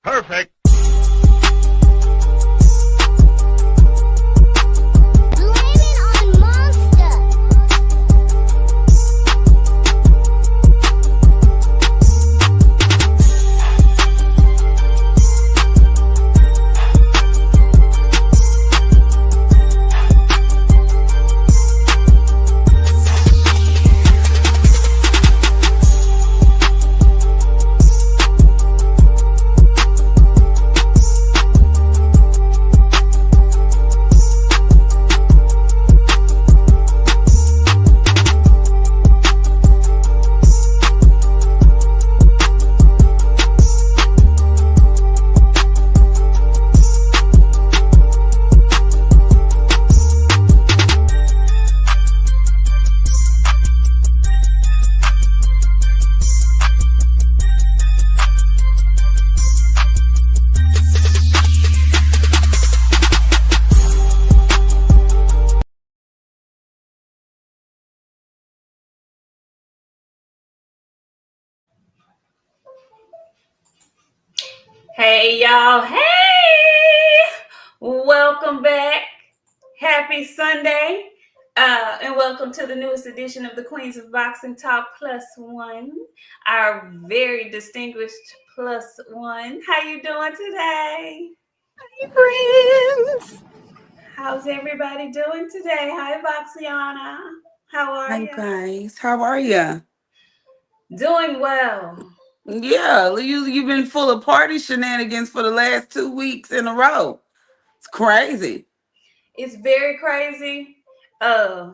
Perfect. Hey y'all, hey! Welcome back. Happy Sunday. And welcome to the newest edition of the Queens of Boxing Talk Plus One. Our very distinguished Plus One. How you doing today? Hi, friends. How's everybody doing today? Hi, Boxiana. How are you? Hi, guys. How are you? Doing well. Yeah, you've been full of party shenanigans for the last 2 weeks in a row. It's crazy. It's very crazy. And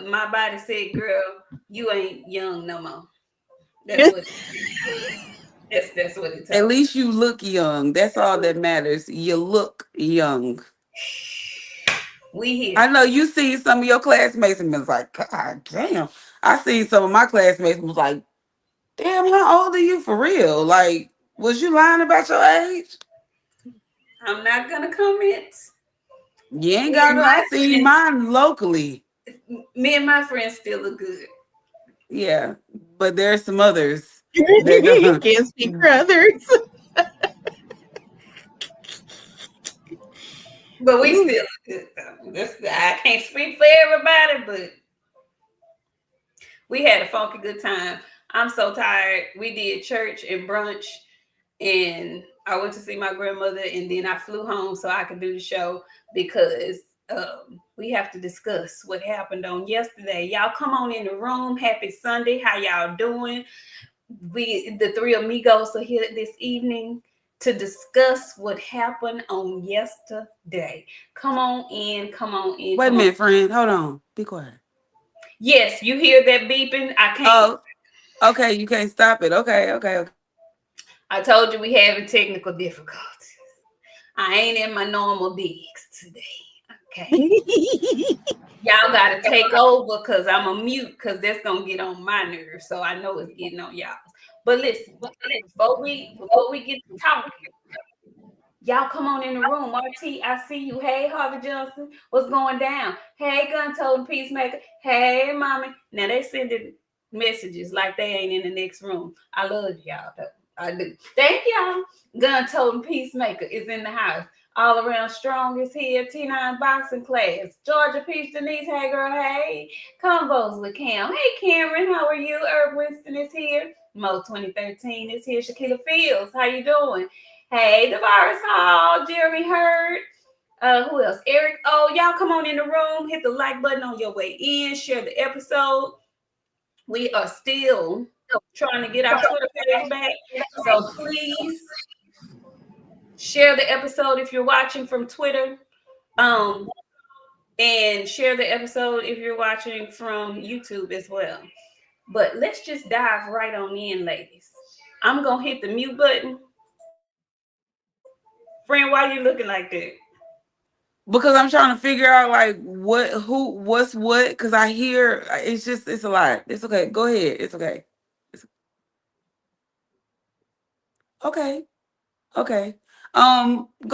my body said, "Girl, you ain't young no more." That's what. That's what it. At least you look young. That's all that matters. You look young. We here. I know you see some of your classmates and was like, God damn. I see some of my classmates and was like, damn, how old are you for real? Like, was you lying about your age? I'm not gonna comment. You ain't got to. I see mine locally. Me and my friends still look good. Yeah, but there's some others. You can't speak for others. But we still look good. I can't speak for everybody, but we had a funky good time. I'm so tired. We did church and brunch, and I went to see my grandmother, and then I flew home so I could do the show because we have to discuss what happened on yesterday. Y'all come on in the room. Happy Sunday. How y'all doing? The three amigos are here this evening to discuss what happened on yesterday. Come on in. Come on in. Wait a minute, friend. Hold on. Be quiet. Yes, you hear that beeping? I can't. Oh, okay. You can't stop it. Okay. I told you we having technical difficulties. I ain't in my normal digs today. Okay. Y'all gotta take over because I'm a mute because that's gonna get on my nerves. So I know it's getting on y'all. But listen, before we get to talking, y'all come on in the room. RT, I see you. Hey, Harvey Johnson, what's going down? Hey, Gun Totem Peacemaker. Hey, mommy. Now they sending messages like they ain't in the next room. I love y'all though. I do. Thank y'all. Gun Totem Peacemaker is in the house. All Around Strong is here. T9 Boxing Class. Georgia Peach Denise. Hey, girl. Hey. Convos with Cam. Hey, Cameron. How are you? Herb Winston is here. Mo 2013 is here. Shakila Fields. How you doing? Hey, Devaris Hall. Jeremy Hurd. Who else? Eric. Oh, y'all come on in the room. Hit the like button on your way in. Share the episode. We are still trying to get our Twitter page back. So please share the episode if you're watching from Twitter. And share the episode if you're watching from YouTube as well. But let's just dive right on in, ladies. I'm gonna hit the mute button. Friend, why are you looking like that? Because I'm trying to figure out like what's what. Because I hear it's a lot. It's okay. Go ahead. It's okay. Okay. Go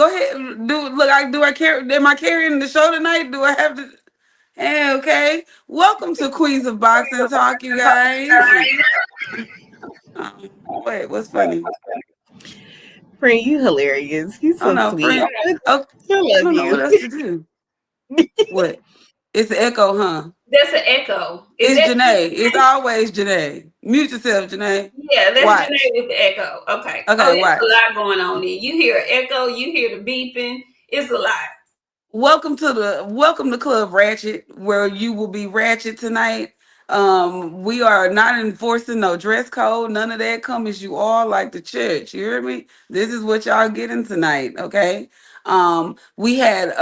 ahead. Do I carry? Am I carrying the show tonight? Do I have to? Hey, okay. Welcome to Queens of Boxing Talk, you guys. Wait, what's funny? Friend, you hilarious. You Oh so no, sweet. friend. Oh, I I love don't know what you. else to do. What? It's the echo, huh? That's an echo. Is It's that Janae. It's always Janae. Mute yourself, Janae. yeah, that's Watch. Janae with the echo. Okay. Oh, Okay, it's a watch. lot going on here. You hear echo, you hear the beeping. It's a lot. Welcome to Club Ratchet, where you will be ratchet tonight. We are not enforcing no dress code, none of that. Come as you are, like the church. You hear me? This is what y'all getting tonight, okay? We had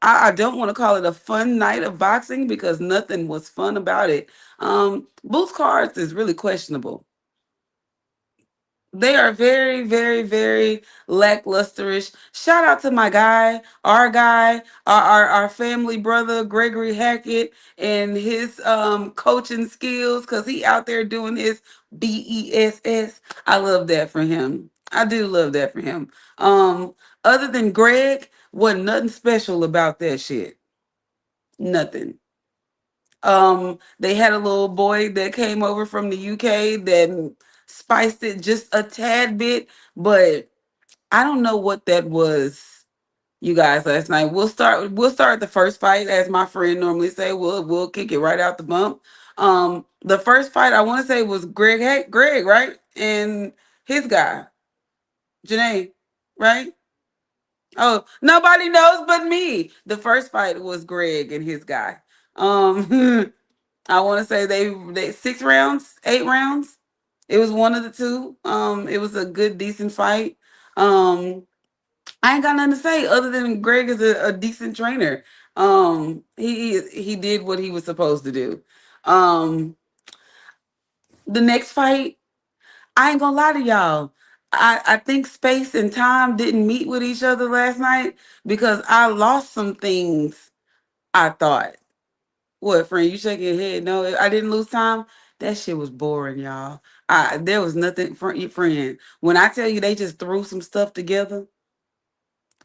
I don't want to call it a fun night of boxing because nothing was fun about it. Booth cards is really questionable. They are very, very, very lacklusterish. Shout out to my guy, our family brother, Gregory Hackett, and his coaching skills because he out there doing his BESS. I love that for him. I do love that for him. Other than Greg, wasn't nothing special about that shit. Nothing. They had a little boy that came over from the UK that spiced it just a tad bit, but I don't know what that was, you guys, last night. We'll start the first fight, as my friend normally say. We'll kick it right out the bump. The first fight I want to say was Greg, right? And his guy, Janae, right? Oh, nobody knows but me. The first fight was Greg and his guy. I want to say they 6 rounds, 8 rounds. It was one of the two. It was a good, decent fight. Um, I ain't got nothing to say other than Greg is a decent trainer. He did what he was supposed to do. Um, the next fight, I ain't gonna lie to y'all. I think space and time didn't meet with each other last night because I lost some things. I thought. What, friend? You shaking your head? No, I didn't lose time. That shit was boring, y'all. There was nothing, friend. When I tell you they just threw some stuff together,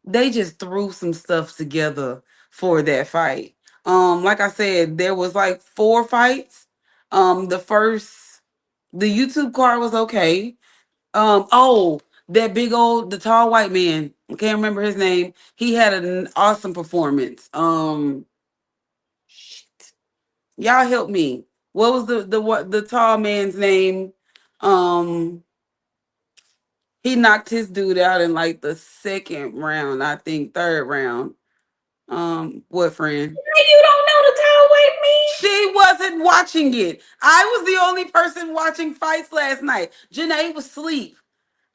they just threw some stuff together for that fight. Like I said, there was like 4 fights. The first, the YouTube card was okay. Oh, that big old, the tall white man. I can't remember his name. He had an awesome performance. Y'all help me. What was the tall man's name? Um, he knocked his dude out in like the second round, I think third round. What, friend? Hey, you don't know the tall white man? She wasn't watching it. I was the only person watching fights last night. Janae was asleep.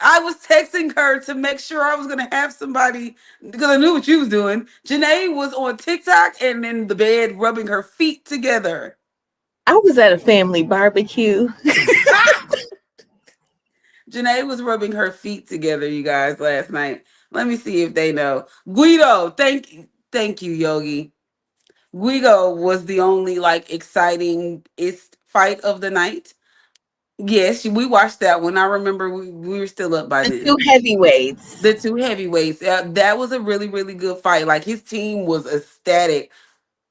I was texting her to make sure I was gonna have somebody because I knew what you was doing. Janae was on TikTok and in the bed rubbing her feet together. I was at a family barbecue. Janae was rubbing her feet together, you guys, last night. Let me see if they know. Guido, thank you, Yogi. Guido was the only like exciting fight of the night. Yes, we watched that one. I remember we were still up by The two then. heavyweights. The two heavyweights. That was a really, really good fight. Like his team was ecstatic.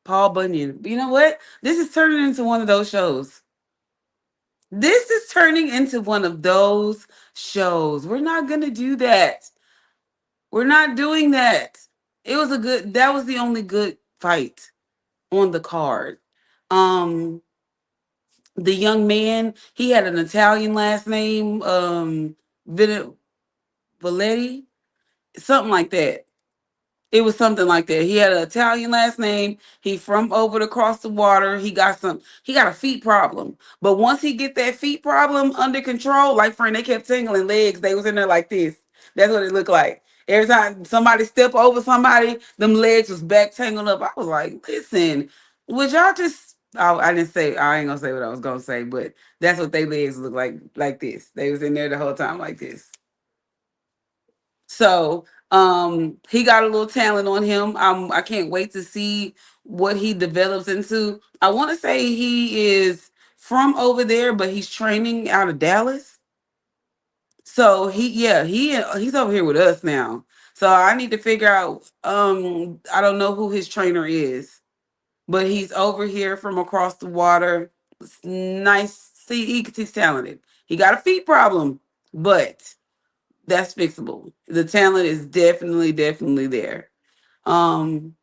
Paul Bunyan. You know what? This is turning into one of those shows. This is turning into one of those shows. We're not gonna do that. We're not doing that. That was the only good fight on the card. Um the young man, he had an Italian last name, Valetti, something like that. It was something like that. He had an Italian last name. He from over across the water. He got a feet problem. But once he get that feet problem under control, like friend, they kept tingling legs. They was in there like this. That's what it looked like. Every time somebody step over somebody, them legs was back tangled up. I was like, listen, would y'all just I didn't say I ain't gonna say what I was gonna say, but that's what they legs look like this. They was in there the whole time like this. So he got a little talent on him. I can't wait to see what he develops into. I want to say he is from over there, but he's training out of Dallas. So he's over here with us now. So I need to figure out I don't know who his trainer is, but he's over here from across the water. It's nice. See, he's talented. He got a feet problem, but that's fixable. The talent is definitely there. Um,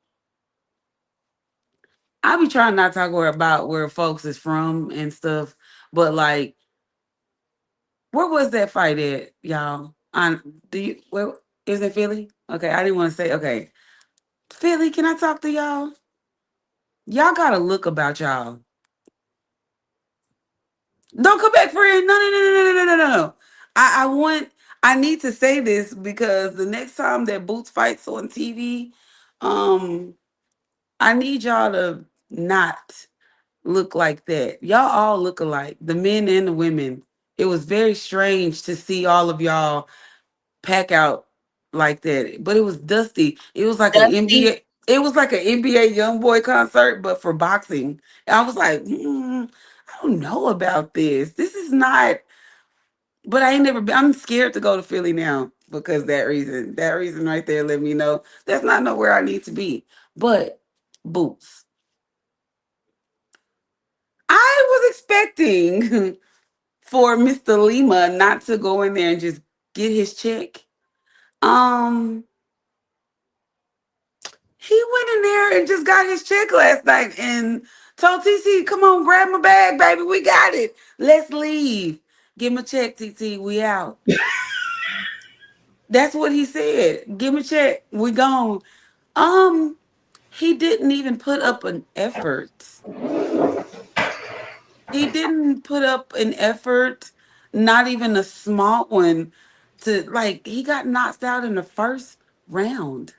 I be trying not to talk about where folks is from and stuff, but like, where was that fight at, y'all? On do you where is it Philly? Okay, I didn't want to say okay. Philly, can I talk to y'all? Y'all got a look about y'all. Don't come back, friend. No. I want I need to say this because the next time that Boots fights on TV, um, I need y'all to not look like that. Y'all all look alike, the men and the women. It was very strange to see all of y'all pack out like that. But it was dusty. It was like an Dusty. NBA. It was like an NBA YoungBoy concert, but for boxing. I was like, I don't know about this. This is not. But I ain't never been. I'm scared to go to Philly now because that reason. That reason right there let me know that's not nowhere I need to be. But Boots, I was expecting for Mr. Lima not to go in there and just get his check. Um, he went in there and just got his check last night and told TC, "Come on, grab my bag, baby. We got it. Let's leave. Give him a check, TT. We out." That's what he said. Give him a check. We gone. Um, he didn't even put up an effort. He didn't put up an effort, not even a small one, to like he got knocked out in the first round.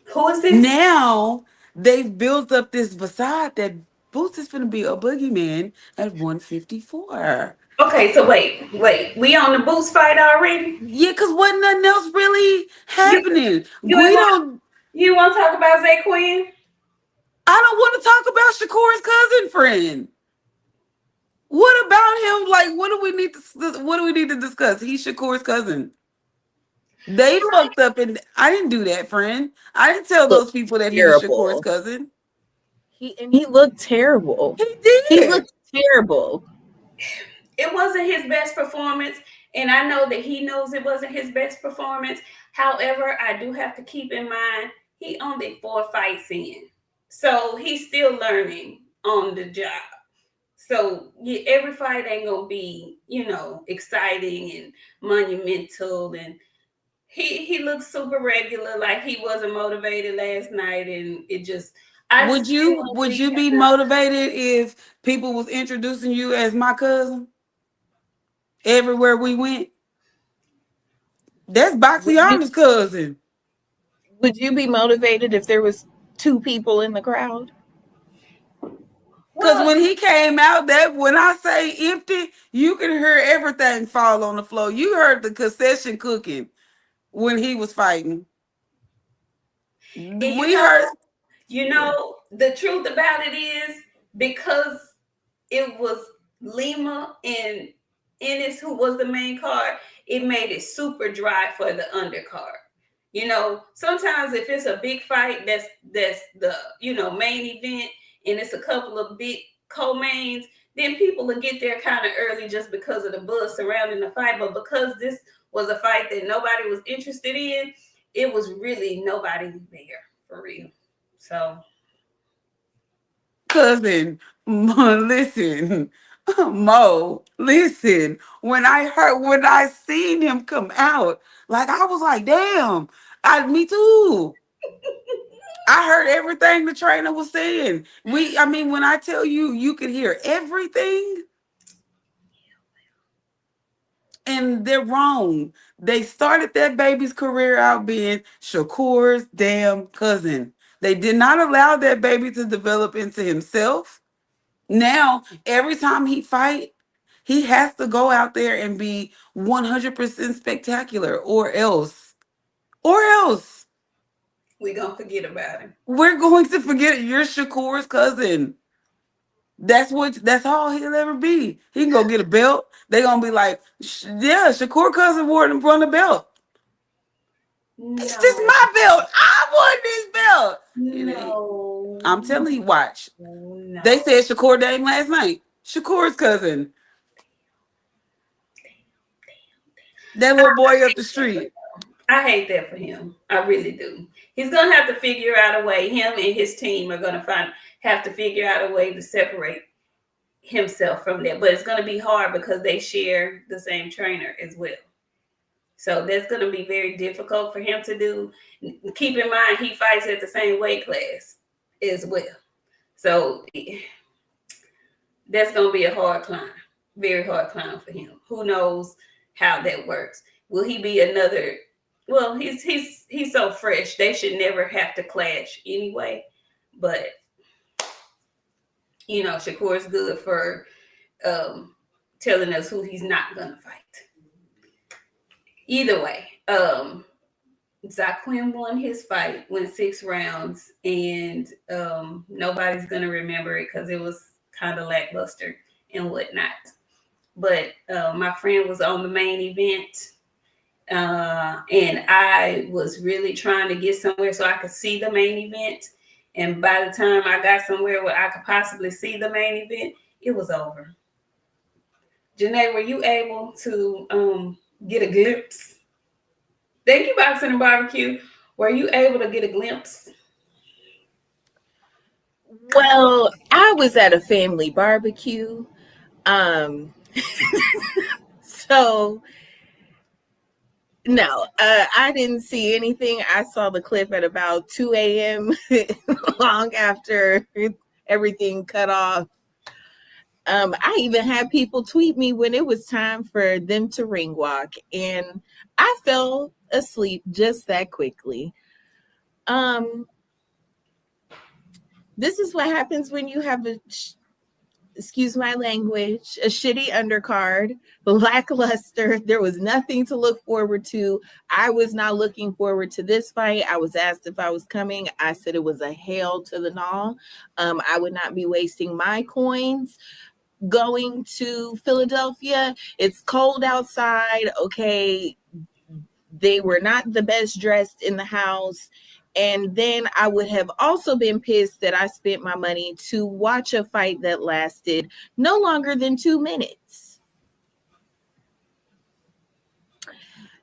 Who is this? Now they've built up this facade that Boots is gonna be a boogeyman at 154. Okay, so wait. We on the boost fight already? Yeah, cause wasn't nothing else really You happening. you ain't want Guido, you want to talk about Zay Quinn? I don't want to talk about Shakur's cousin friend. What about him? Like, what do we need to discuss? He's Shakur's cousin. They fucked up, and I didn't do that, friend. I didn't tell those Looked people that he was Shakur's terrible. cousin. He looked terrible. He He did. looked terrible. It wasn't his best performance, and I know that he knows it wasn't his best performance. However, I do have to keep in mind he only 4 fights in, so he's still learning on the job. So yeah, every fight ain't gonna be, exciting and monumental. And he looks super regular, like he wasn't motivated last night, and it just I Would you still would think you be motivated if people was introducing you as my cousin everywhere we went? That's Would you Boxiana's cousin. would you be motivated if there was two people in the crowd? Cause well, when he came out, that when I say empty, you can hear everything fall on the floor. You heard the concession cooking when he was fighting. and We heard. the truth about it is because it was Lima and Ennis who was the main card, it made it super dry for the undercard. Sometimes if it's a big fight that's the main event and it's a couple of big co-mains, then people will get there kind of early just because of the buzz surrounding the fight. But because this was a fight that nobody was interested in, it was really nobody there for real. So Cousin, listen, Mo, listen. When I seen him come out, like I was like, damn, me too. I heard everything the trainer was saying. I mean, when I tell you, you could hear everything, and they're wrong. They started that baby's career out being Shakur's damn cousin. They did not allow that baby to develop into himself. Now, every time he fight, he has to go out there and be 100% spectacular or else we gonna forget about him. we're going to forget you're Shakur's cousin. That's all he'll ever be. He can go get a belt. They gonna be like, yeah, Shakur cousin won the belt. It's just No, my belt. I won this belt. It ain't. no, I'm telling you, watch. They no. said Shakur name last night. Shakur's cousin. That little boy up the street. I hate that for him. I really do. He's gonna have to figure out a way. Him and his team are gonna have to figure out a way to separate himself from that. But it's gonna be hard because they share the same trainer as well. So that's gonna be very difficult for him to do. Keep in mind he fights at the same weight class as well. So that's gonna be a hard climb. Very hard climb for him. Who knows how that works? Will he be another? Well, he's so fresh. They should never have to clash anyway. But Shakur's good for telling us who he's not gonna fight. Either way, Zaquin won his fight, went 6 rounds, and nobody's gonna remember it because it was kind of lackluster and whatnot. But my friend was on the main event. And I was really trying to get somewhere so I could see the main event. And by the time I got somewhere where I could possibly see the main event, it was over. Janae, were you able to get a glimpse? Thank you, Boxing and Barbecue. Were you able to get a glimpse? Well, I was at a family barbecue. So no, I didn't see anything. I saw the clip at about 2 a.m. long after everything cut off. I even had people tweet me when it was time for them to ring walk, and I fell asleep just that quickly. This is what happens when you have excuse my language, a shitty undercard, lackluster. There was nothing to look forward to. I was not looking forward to this fight. I was asked if I was coming. I said it was a hail to the gnaw. I would not be wasting my coins going to Philadelphia. It's cold outside. Okay. They were not the best dressed in the house. And then I would have also been pissed that I spent my money to watch a fight that lasted no longer than 2 minutes.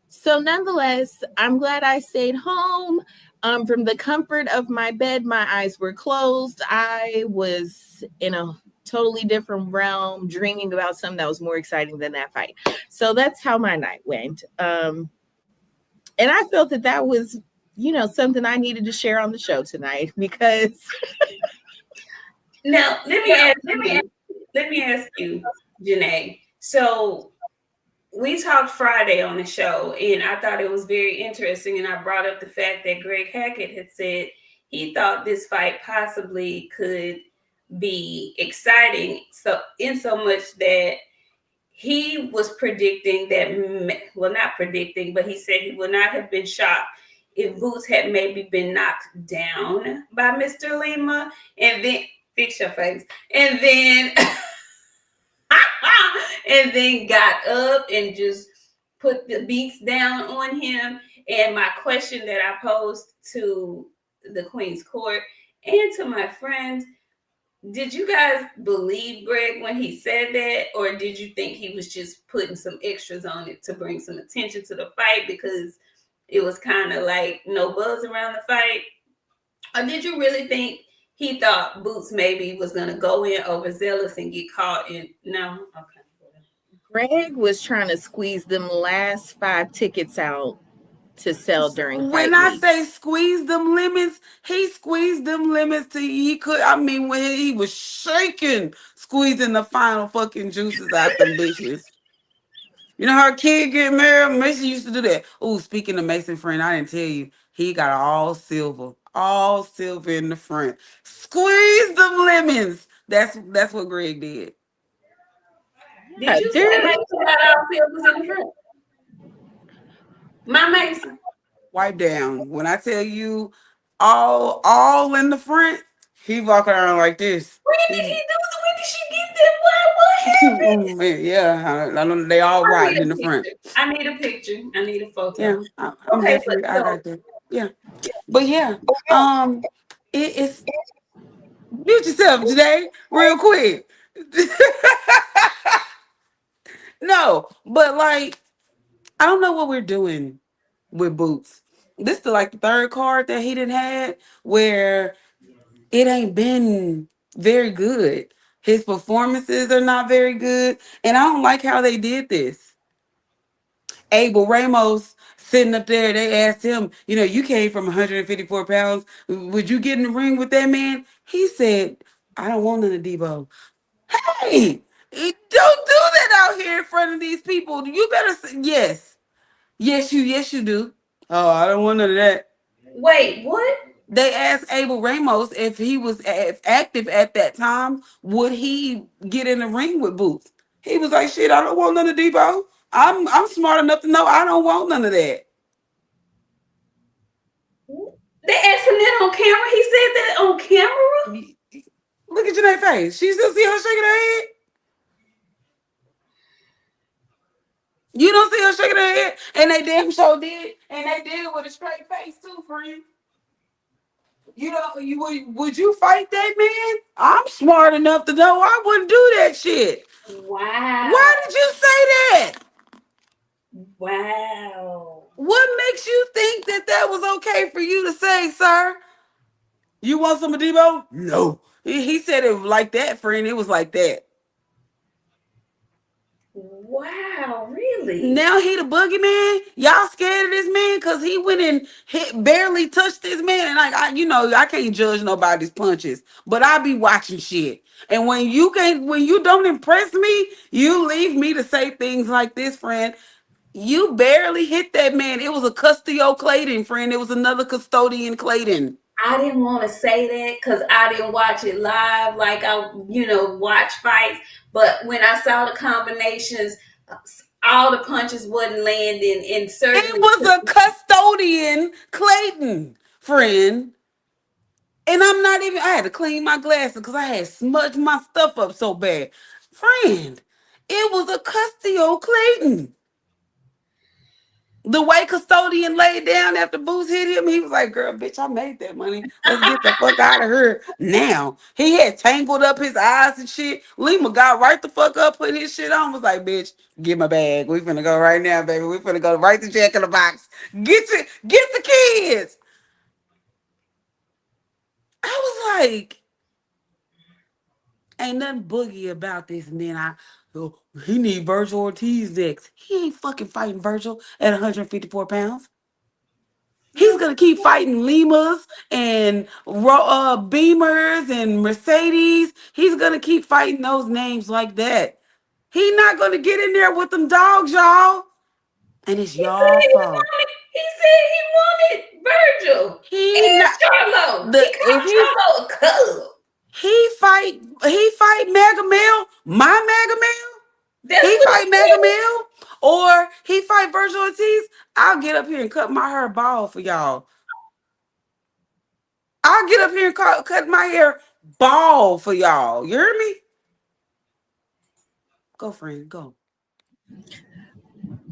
So nonetheless, I'm glad I stayed home. From the comfort of my bed, my eyes were closed. I was in a totally different realm, dreaming about something that was more exciting than that fight. So that's how my night went. And I felt that was, something I needed to share on the show tonight because. Now, let me ask you, Janae. So we talked Friday on the show, and I thought it was very interesting. And I brought up the fact that Greg Hackett had said he thought this fight possibly could be exciting. So in so much that he was predicting that, well, not predicting, but he said he would not have been shocked if Boots had maybe been knocked down by Mr. Lima, and then fix your face, and then and then got up and just put the beats down on him. And my question that I posed to the Queen's Court and to my friends, did you guys believe Greg when he said that, or did you think he was just putting some extras on it to bring some attention to the fight because it was kind of like no buzz around the fight? Or did you really think he thought Boots maybe was going to go in overzealous and get caught in? No? Okay. Greg was trying to squeeze them last 5 tickets out to sell during fight When I week. say squeeze them lemons, he squeezed them lemons till he could. I mean, when he was shaking, squeezing the final fucking juices out them bitches. You know, her kid get married. Mason used to do that. Oh, speaking of Mason friend, I didn't tell you, he got all silver in the front. Squeeze them lemons. That's what Greg did. Did you say Mason got all silvers in the front? My Mason. Wipe down. When I tell you all in the front, he walking around like this. When did he do it? When did she get that? What happened? Man, yeah, I know they all rotten in the front. I need a picture. I need a photo. Yeah, I'm okay, definitely. I got that. Yeah, but yeah, it's mute yourself today, real quick. No, but like I don't know what we're doing with Boots. This is like the third card that he didn't had where it ain't been very good. His performances are not very good. And I don't like how they did this. Abel Ramos sitting up there, they asked him, you came from 154 pounds. Would you get in the ring with that man? He said, I don't want none of Debo. Hey, don't do that out here in front of these people. You better say yes. Yes, you do. Oh, I don't want none of that. Wait, what? They asked Abel Ramos if he was active at that time, would he get in the ring with Boots? He was like, shit, I don't want none of Debo. I'm smart enough to know I don't want none of that. They asked him that on camera. He said that on camera. Look at Janae's face. She still see her shaking her head. You don't see her shaking her head, and they damn sure did, and they did it with a straight face too, friend. Would you fight that man? I'm smart enough to know I wouldn't do that shit. Wow. Why did you say that? Wow. What makes you think that was okay for you to say, sir? You want some of Debo? No. He said it like that, friend. It was like that. Wow, really? Now he the boogeyman? Y'all scared of this man? Because he went and barely touched this man. And I can't judge nobody's punches. But I be watching shit. And when you don't impress me, you leave me to say things like this, friend. You barely hit that man. It was a Custio Clayton, friend. It was another custodian Clayton. I didn't want to say that because I didn't watch it live like I, watch fights. But when I saw the combinations, all the punches wasn't landing. And certainly it was a custodian Clayton, friend. And I had to clean my glasses because I had smudged my stuff up so bad. Friend, it was a Custio Clayton. The way custodian laid down after Boots hit him, he was like, girl, bitch, I made that money. Let's get the fuck out of here now. He had tangled up his eyes and shit. Lima got right the fuck up, put his shit on, was like, bitch, get my bag. We finna go right now, baby. We finna go right to Jack in the Box. Get the kids. I was like, ain't nothing boogie about this. And then he need Virgil Ortiz next. He ain't fucking fighting Virgil at 154 pounds. He's going to keep fighting Limas and Beamers and Mercedes. He's going to keep fighting those names like that. He's not going to get in there with them dogs, y'all. And it's y'all fault. He said he wanted Virgil. And Charlo. He called Charlo a cub. He fight Mega Male, my Mega Male. He fight Mega Male, or he fight Virgil Ortiz. I'll get up here and cut my hair bald for y'all. I'll get up here and cut my hair bald for y'all. You hear me? Go, friend, go.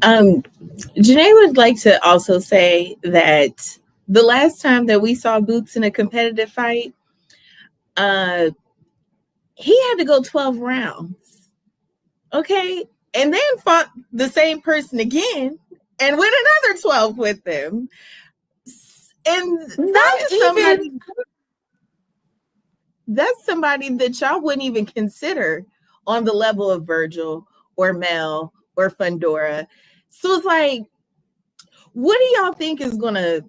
Janae would like to also say that the last time that we saw Boots in a competitive fight, he had to go 12 rounds. Okay. And then fought the same person again and went another 12 with them. And that's somebody that y'all wouldn't even consider on the level of Virgil or Mel or Fundora. So it's like, what do y'all think is going to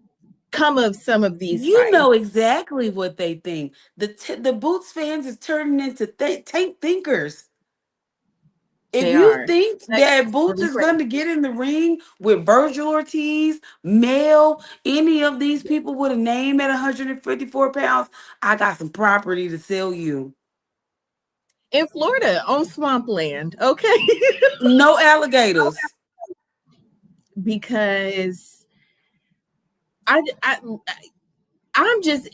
come of some of these fights? Know exactly what they think. The Boots fans is turning into tank thinkers. If you think that Boots is going to get in the ring with Virgil Ortiz, Mel, any of these people with a name at 154 pounds, I got some property to sell you. In Florida, on swampland, okay? No alligators. Because I'm just,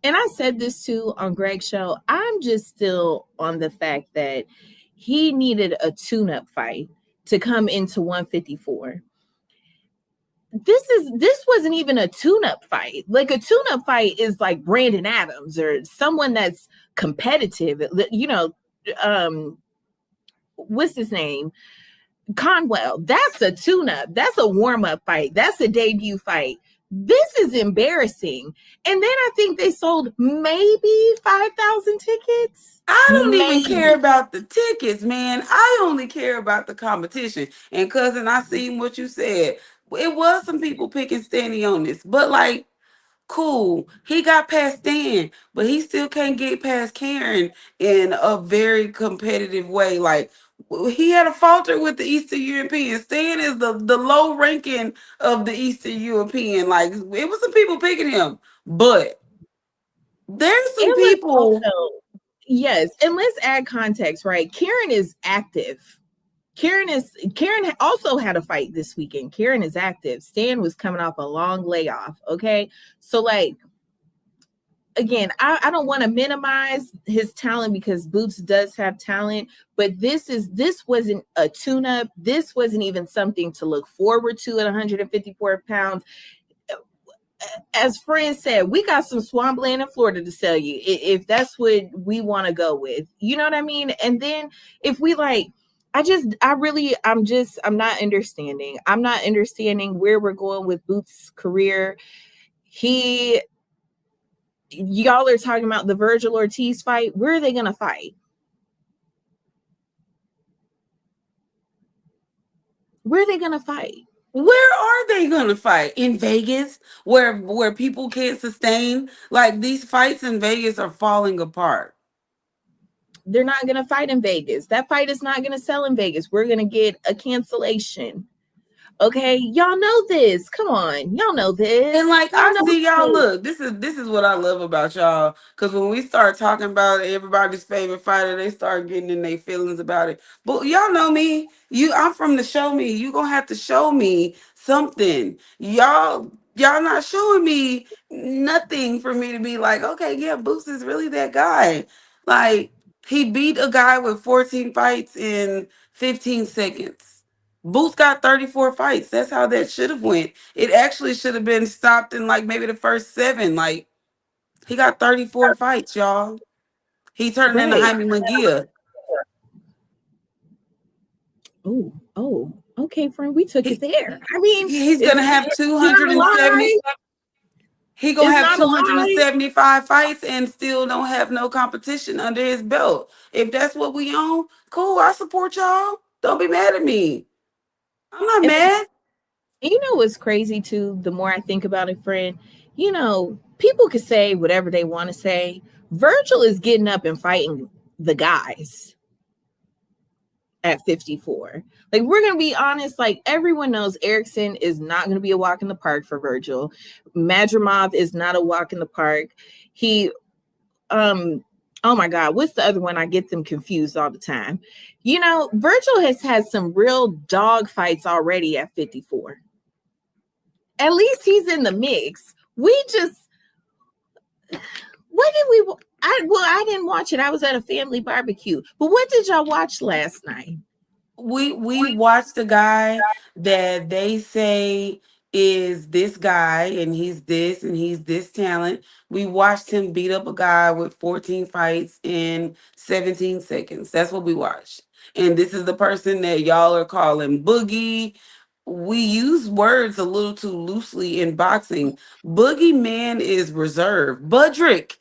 and I said this too on Greg's show, I'm just still on the fact that he needed a tune-up fight to come into 154. This wasn't even a tune-up fight. Like a tune-up fight is like Brandon Adams or someone that's competitive. What's his name? Conwell, that's a tune-up. That's a warm-up fight. That's a debut fight. This is embarrassing. And then I think they sold maybe 5,000 tickets. I don't even care Maybe. about the tickets, man. I only care about the competition. And cousin, I seen what you said. It was some people picking Stanley on this, but like, cool. He got past Stan, but he still can't get past Karen in a very competitive way. Like he had a falter with the Eastern European. Stan is the low ranking of the Eastern European. Like it was some people picking him, but there's some And let's people. also, yes, and let's add context, right? Karen is active. Karen also had a fight this weekend. Karen is active. Stan was coming off a long layoff. Okay. So like again, I don't want to minimize his talent because Boots does have talent, but this wasn't a tune-up. This wasn't even something to look forward to at 154 pounds. As friends said, we got some swampland in Florida to sell you if that's what we want to go with. You know what I mean? And then if we like, I'm not understanding. I'm not understanding where we're going with Boots' career. Y'all are talking about the Virgil Ortiz fight. Where are they going to fight? Where are they going to fight? Where are they gonna fight? In Vegas, where people can't sustain? Like these fights in Vegas are falling apart. They're not going to fight in Vegas. That fight is not going to sell in Vegas. We're going to get a cancellation. Okay, y'all know this. Come on, y'all know this. And like Y'all I know see y'all, this. look, this is what I love about y'all. Cause when we start talking about everybody's favorite fighter, they start getting in their feelings about it. But y'all know me. I'm from the show me. You gonna have to show me something. Y'all not showing me nothing for me to be like, okay, yeah, Boost is really that guy. Like he beat a guy with 14 fights in 15 seconds. Boots got 34 fights. That's how that should have went. It actually should have been stopped in like maybe the first seven. Like he got 34 fights, y'all. He turned into Right. Jaime Munguia. Oh, okay, friend. We took it He there. I mean, he's gonna have it's not a 270. lie. He gonna It's have not a lie. 275 fights and still don't have no competition under his belt. If that's what we own, cool. I support y'all. Don't be mad at me. I'm not And mad. you know what's crazy too? The more I think about it, friend, people could say whatever they want to say. Virgil is getting up and fighting the guys at 54. Like, we're gonna be honest, like everyone knows Erickson is not gonna be a walk in the park for Virgil. Madrimov is not a walk in the park. He oh my God, what's the other one? I get them confused all the time. Virgil has had some real dog fights already at 54. At least he's in the mix. What did we? I didn't watch it. I was at a family barbecue. But what did y'all watch last night? We watched a guy that they say is this guy and he's this talent. We watched him beat up a guy with 14 fights in 17 seconds. That's what we watched. And this is the person that y'all are calling Boogie. We use words a little too loosely in boxing. Boogeyman is reserved. Budrick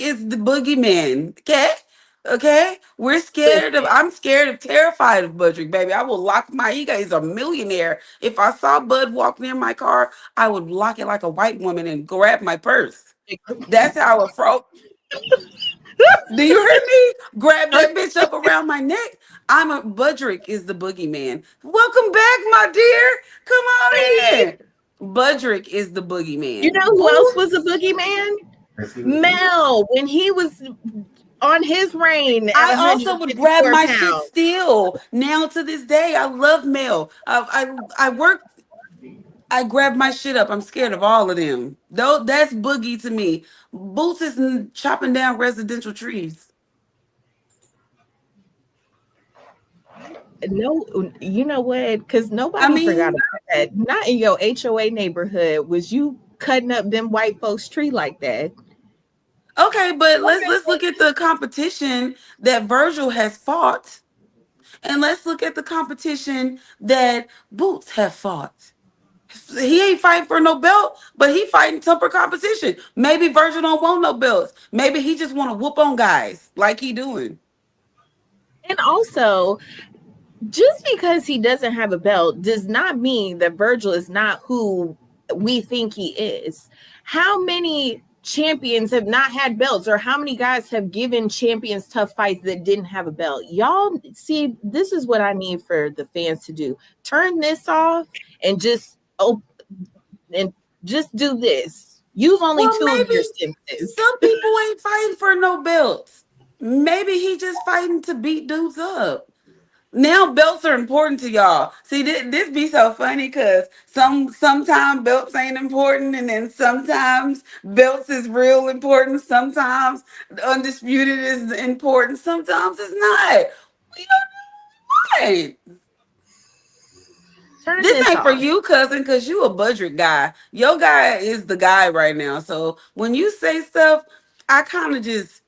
is the boogeyman. Okay? Okay, I'm scared of, terrified of Budrick, baby. I will lock my. He is a millionaire. If I saw Bud walk near my car, I would lock it like a white woman and grab my purse. That's how a fro. Do you hear me? Grab that bitch up around my neck. Budrick is the boogeyman. Welcome back, my dear. Come on in. Budrick is the You boogeyman. know who else was a boogeyman? Mel, when he was on his reign at I also would grab 154 my shit pounds. still. Now to this day, I love Mel. I work. I grab my shit up. I'm scared of all of them. Though that's boogie to me. Boots is chopping down residential trees. No, you know what? Because I nobody forgot mean, about that. Not in your HOA neighborhood was you cutting up them white folks' tree like that. okay, but let's look at the competition that Virgil has fought. And let's look at the competition that Boots have fought. He ain't fighting for no belt, but he fighting tougher competition. Maybe Virgil don't want no belts. Maybe he just want to whoop on guys like he doing. And also, just because he doesn't have a belt does not mean that Virgil is not who we think he is. How many champions have not had belts, or how many guys have given champions tough fights that didn't have a belt? Y'all see, this is what I need for the fans to do. Turn this off and and just do this. Use only Well, two of maybe your senses. some people ain't fighting for no belts. Maybe he just fighting to beat dudes up. Now belts are important to y'all. See, this be so funny because sometimes belts ain't important, and then sometimes belts is real important. Sometimes undisputed is important. Sometimes it's not. We don't know. Turn This this ain't for off. you, cousin, because you a budget guy. Your guy is the guy right now. So when you say stuff, I kind of just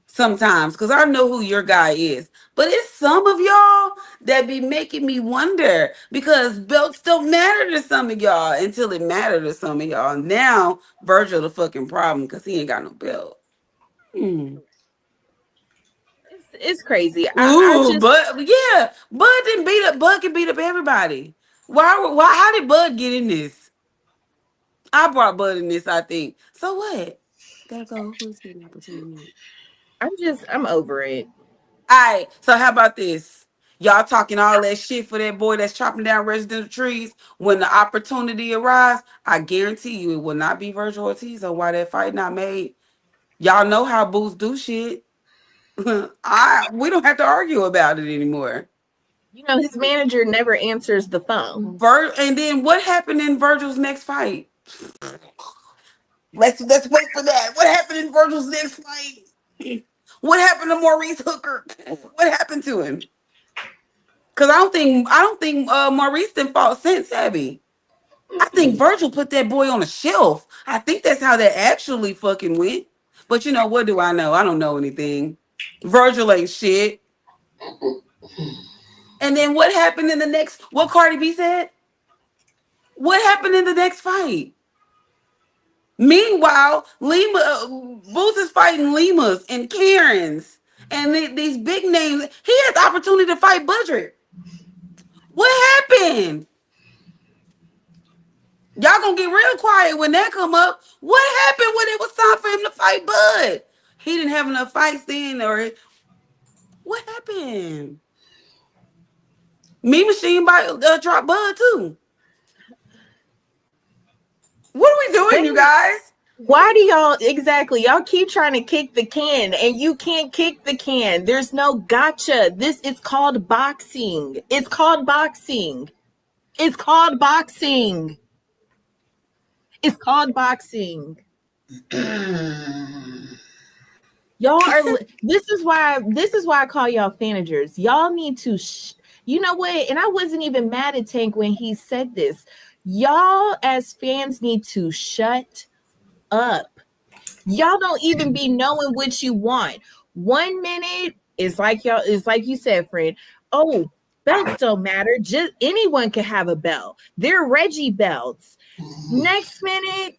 sometimes because I know who your guy is. But it's some of y'all that be making me wonder because belts don't matter to some of y'all until it matter to some of y'all. Now Virgil the fucking problem because he ain't got no belt. Hmm. It's crazy. I Ooh, just but yeah, Bud didn't beat up. Bud can beat up everybody. Why? Why? How did Bud get in this? I brought Bud in this. I think. So what? Gotta go. Who's getting opportunity? I'm over it. All right. So how about this? Y'all talking all that shit for that boy that's chopping down residential trees. When the opportunity arrives, I guarantee you it will not be Virgil Ortiz or why that fight not made. Y'all know how boots do shit. We don't have to argue about it anymore. You know, his manager never answers the phone. And then what happened in Virgil's next fight? Let's wait for that. What happened in Virgil's next fight? What happened to Maurice Hooker? What happened to him? Because I don't think Maurice didn't fought since, have he? I think Virgil put that boy on a shelf. I think that's how that actually fucking went. But you know, what do I know? I don't know anything. Virgil ain't shit. And then what happened in the next? What Cardi B said? What happened in the next fight? Meanwhile, Lima Booth is fighting Limas and Karens and these big names. He had the opportunity to fight Budrick. What happened? Y'all gonna get real quiet when that come up. What happened when it was time for him to fight Bud? He didn't have enough fights then, or what happened? Me Machine by drop Bud too. What are we doing, you guys? Why do y'all exactly? Y'all keep trying to kick the can and you can't kick the can. There's no gotcha. This is called boxing. It's called boxing. It's called boxing. It's called boxing. Y'all are this is why I call y'all managers. Y'all need to you know what? And I wasn't even mad at Tank when he said this. Y'all as fans need to shut up. Y'all don't even be knowing what you want. 1 minute is like y'all is like you said, friend. Oh, belts don't matter. Just anyone can have a belt. They're Reggie belts. Next minute,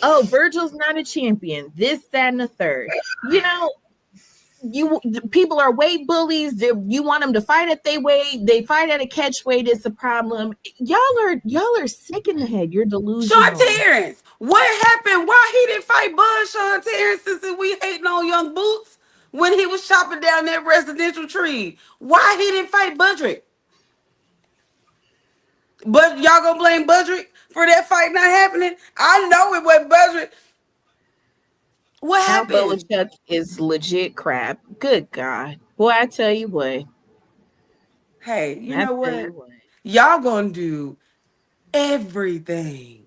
oh, Virgil's not a champion. This, that, and the third. You know, you people are weight bullies. You want them to fight at they weight. They fight at a catch weight. It's a problem. Y'all are sick in the head. You're Sean delusional. Terrence. What happened? Why he didn't fight Bud Sean Terrence since we hating on Young Boots when he was chopping down that residential tree? Why he didn't fight Budrick? But y'all gonna blame Budrick for that fight not happening? I know it wasn't Budrick. What Al happened? Belichick is legit crap. Good God. Boy, I tell you what. Hey, you I know tell you what? what. Y'all gonna do everything.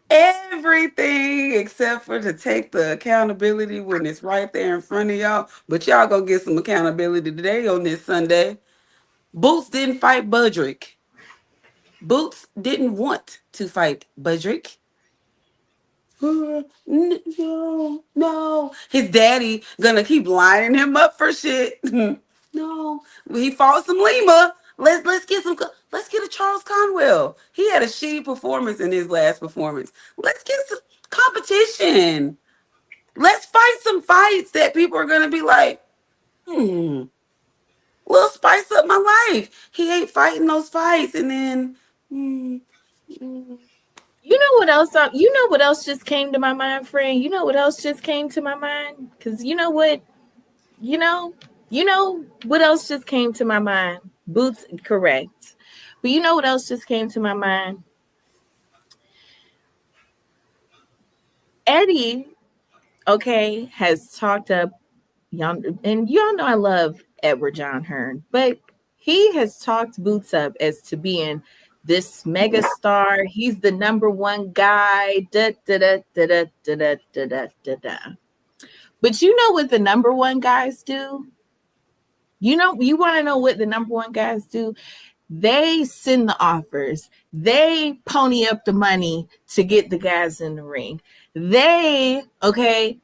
Everything except for to take the accountability when it's right there in front of y'all. But y'all gonna get some accountability today on this Sunday. Boots didn't fight Budrick. Boots didn't want to fight Budrick. No, no. His daddy gonna keep lining him up for shit. No, he fought some Lima. Let's get a Charles Conwell. He had a shitty performance in his last performance. Let's get some competition. Let's fight some fights that people are gonna be like, we'll spice up my life. He ain't fighting those fights, and then You know what else? You know what else just came to my mind, friend? You know what else just came to my mind? Because you know what? You know what else just came to my mind? Boots, correct. But you know what else just came to my mind? Eddie, okay, has talked up y'all, and y'all know I love Edward John Hearn, but he has talked Boots up as to being this mega star. He's the number one guy. Da, da, da, da, da, da, da, da, da, da. But you know what the number one guys do? You want to know what the number one guys do? They send the offers. They pony up the money to get the guys in the ring. They, okay,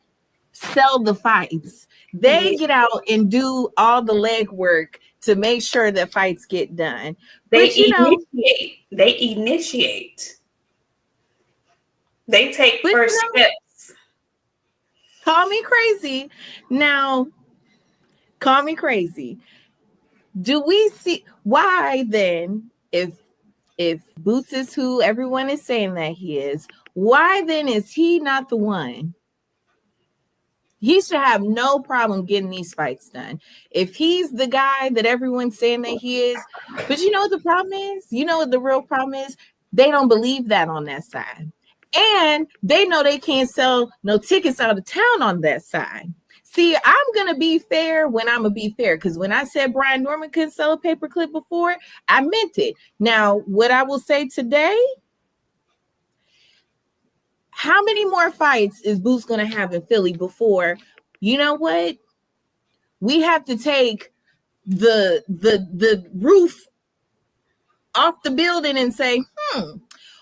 sell the fights. They get out and do all the legwork to make sure that fights get done. They But you know, initiate. They initiate. They take but first you know, steps. call me crazy. Now, call me crazy. Do we see why then, if Boots is who everyone is saying that he is, why then is he not the one? He should have no problem getting these fights done. If he's the guy that everyone's saying that he is, but you know what the problem is? You know what the real problem is? They don't believe that on that side. And they know they can't sell no tickets out of town on that side. See, I'm going to be fair when I'm going to be fair. Because when I said Brian Norman couldn't sell a paperclip before, I meant it. Now, what I will say today, how many more fights is Boots going to have in Philly before, you know what? We have to take the roof off the building and say,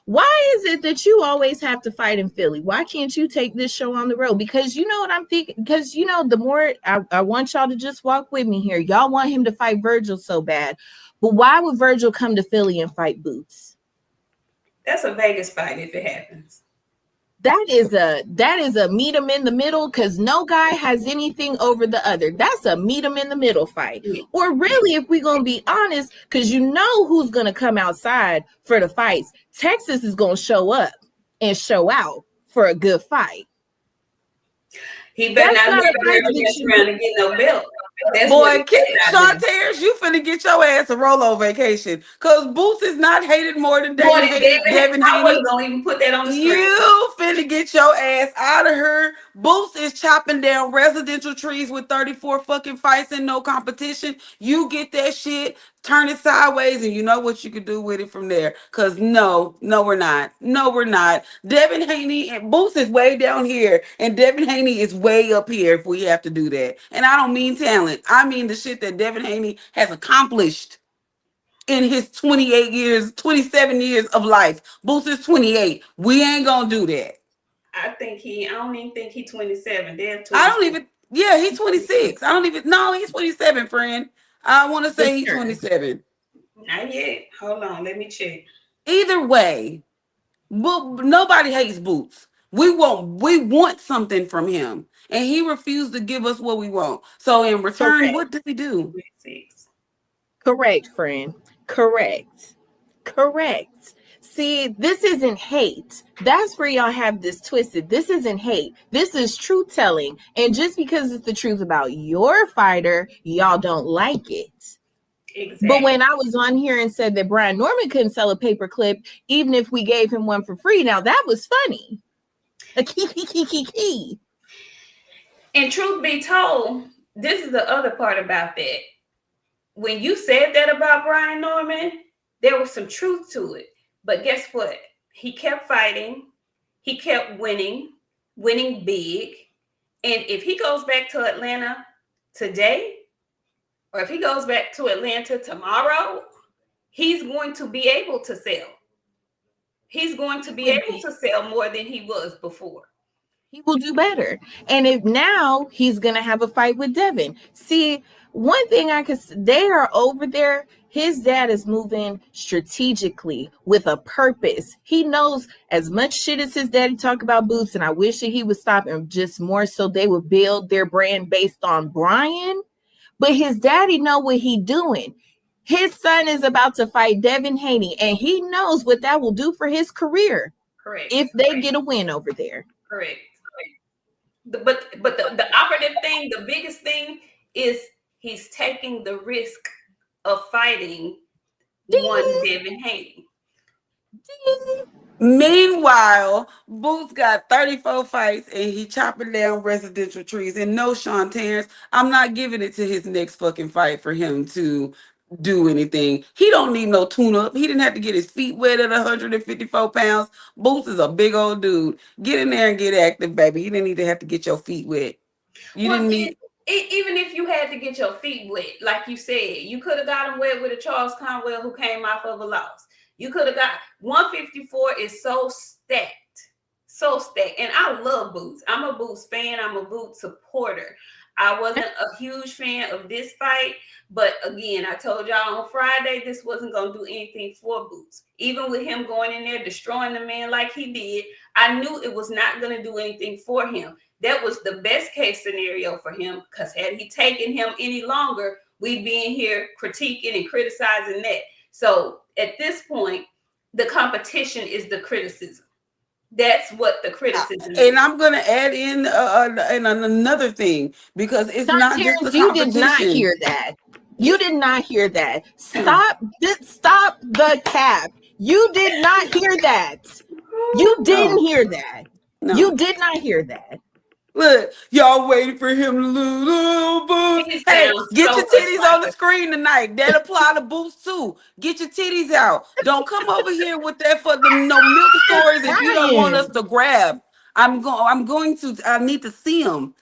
why is it that you always have to fight in Philly? Why can't you take this show on the road? Because you know what I'm thinking? Because, you know, the more I want y'all to just walk with me here. Y'all want him to fight Virgil so bad. But why would Virgil come to Philly and fight Boots? That's a Vegas fight if it happens. That is a meet him in the middle, because no guy has anything over the other. That's a meet him in the middle fight. Or really, if we're going to be honest, because you know who's going to come outside for the fights. Texas is going to show up and show out for a good fight. He better not have around to get no belt. That's boy, Sean Terrence, you finna get your ass a rollover vacation. Cause Boots is not hated more than Devin Haney. I wasn't gonna even put that on the screen. You finna get your ass out of here. Boots is chopping down residential trees with 34 fucking fights and no competition. You get that shit, turn it sideways, and you know what you could do with it from there. Cause no, we're not. No, we're not. Devin Haney and Boots is way down here, and Devin Haney is way up here if we have to do that. And I don't mean talent. I mean the shit that Devin Haney has accomplished in his 28 years, 27 years of life. Boots is 28. We ain't gonna do that. I don't even think he's 27. Yeah, he's 26. He's 27, friend. I want to say he's 27. Not yet. Hold on, let me check. Either way, nobody hates Boots. We want something from him, and he refused to give us what we want. So in return, what did we do? Correct, friend. Correct. See, this isn't hate. That's where y'all have this twisted. This isn't hate. This is truth telling. And just because it's the truth about your fighter, y'all don't like it. Exactly. But when I was on here and said that Brian Norman couldn't sell a paperclip, even if we gave him one for free, now that was funny. A key. And truth be told, this is the other part about that. When you said that about Brian Norman, there was some truth to it. But guess what? He kept fighting. He kept winning big. And if he goes back to Atlanta today, or if he goes back to Atlanta tomorrow, he's going to be able to sell. He's going to be able to sell more than he was before. he will do better. And if now he's gonna have a fight with Devin. See, one thing I could, they are over there. His dad is moving strategically with a purpose. He knows as much shit as his daddy talk about Boots, and I wish that he would stop and just more so they would build their brand based on Brian. But his daddy know what he doing. His son is about to fight Devin Haney, and he knows what that will do for his career. Correct. If they get a win over there. Correct. But the operative thing, the biggest thing is he's taking the risk of fighting one Devin Haney. Meanwhile, Boots got 34 fights and he chopping down residential trees. And no, Sean Terrence, I'm not giving it to his next fucking fight for him to do anything. He don't need no tune-up. He didn't have to get his feet wet at 154 pounds. Boots is a big old dude. Get in there and get active, baby. You didn't need to have to get your feet wet. You didn't need... Even if you had to get your feet wet, like you said, you could have got him wet with a Charles Conwell who came off of a loss. You could have got 154 is so stacked. So stacked. And I love Boots. I'm a Boots fan. I'm a Boots supporter. I wasn't a huge fan of this fight, but again, I told y'all on Friday this wasn't going to do anything for Boots. Even with him going in there, destroying the man like he did, I knew it was not going to do anything for him. That was the best case scenario for him, because had he taken him any longer, we'd be in here critiquing and criticizing that. So at this point, the competition is the criticism. That's what the criticism is. And I'm going to add in another thing, because it's not just the competition. You did not hear that. You did not hear that. Stop the cap. You did not hear that. You didn't hear that. No. You did not hear that. Look, y'all waiting for him to lose. Boots. Hey, get your titties on the screen tonight. That apply to Boots too. Get your titties out. Don't come over here with that for the no milk stories if you don't want us to grab. I need to see them.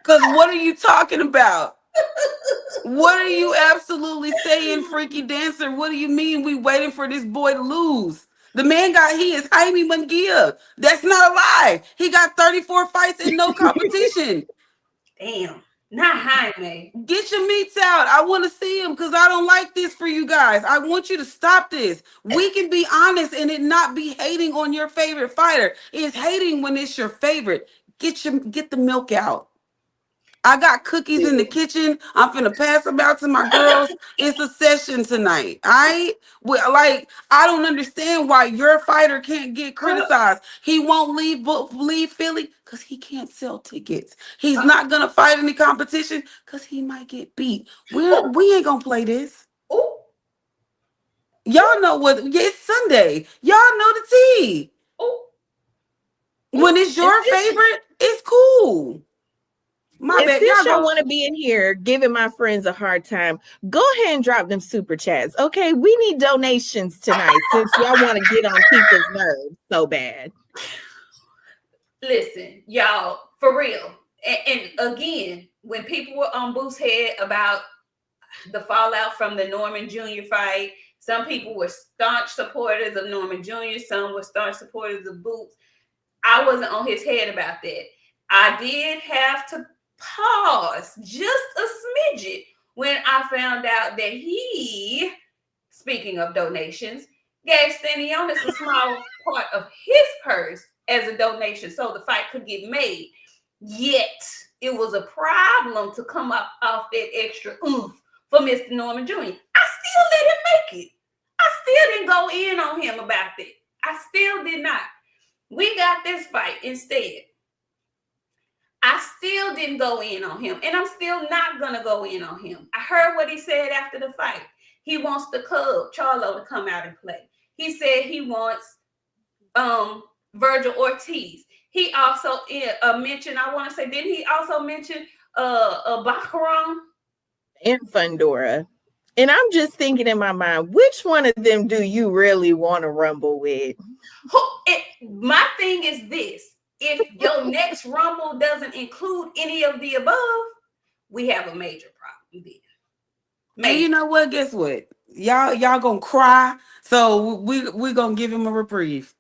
Because what are you talking about? What are you absolutely saying, freaky dancer? What do you mean we waiting for this boy to lose? The man got his, Jaime Munguia. That's not a lie. He got 34 fights and no competition. Damn, not Jaime. Get your meats out. I want to see him because I don't like this for you guys. I want you to stop this. We can be honest and it not be hating on your favorite fighter. It's hating when it's your favorite. Get the milk out. I got cookies in the kitchen. I'm finna pass them out to my girls. It's a session tonight. I don't understand why your fighter can't get criticized. He won't leave Philly because he can't sell tickets. He's not gonna fight any competition because he might get beat. We ain't gonna play this. Y'all know what? It's Sunday. Y'all know the tea. When it's your favorite, it's cool. Since y'all want to be in here giving my friends a hard time, go ahead and drop them super chats. Okay, we need donations tonight since y'all want to get on people's nerves so bad. Listen, y'all, for real. And again, when people were on Boots' head about the fallout from the Norman Jr. fight, some people were staunch supporters of Norman Jr., some were staunch supporters of Boots. I wasn't on his head about that. I did have to pause just a smidget when I found out that he, speaking of donations, gave Stanionis a small part of his purse as a donation so the fight could get made. Yet it was a problem to come up off that extra oomph for Mr. Norman Jr. I still let him make it. I still didn't go in on him about that. I still did not. We got this fight instead. I still didn't go in on him, and I'm still not going to go in on him. I heard what he said after the fight. He wants the Cub, Charlo, to come out and play. He said he wants Virgil Ortiz. He also mentioned, I want to say, didn't he also mention Baccarat? And Fundora. And I'm just thinking in my mind, which one of them do you really want to rumble with? My thing is this. If your next rumble doesn't include any of the above, we have a major problem there. And you know what? Guess what? Y'all gonna cry. So we're gonna give him a reprieve.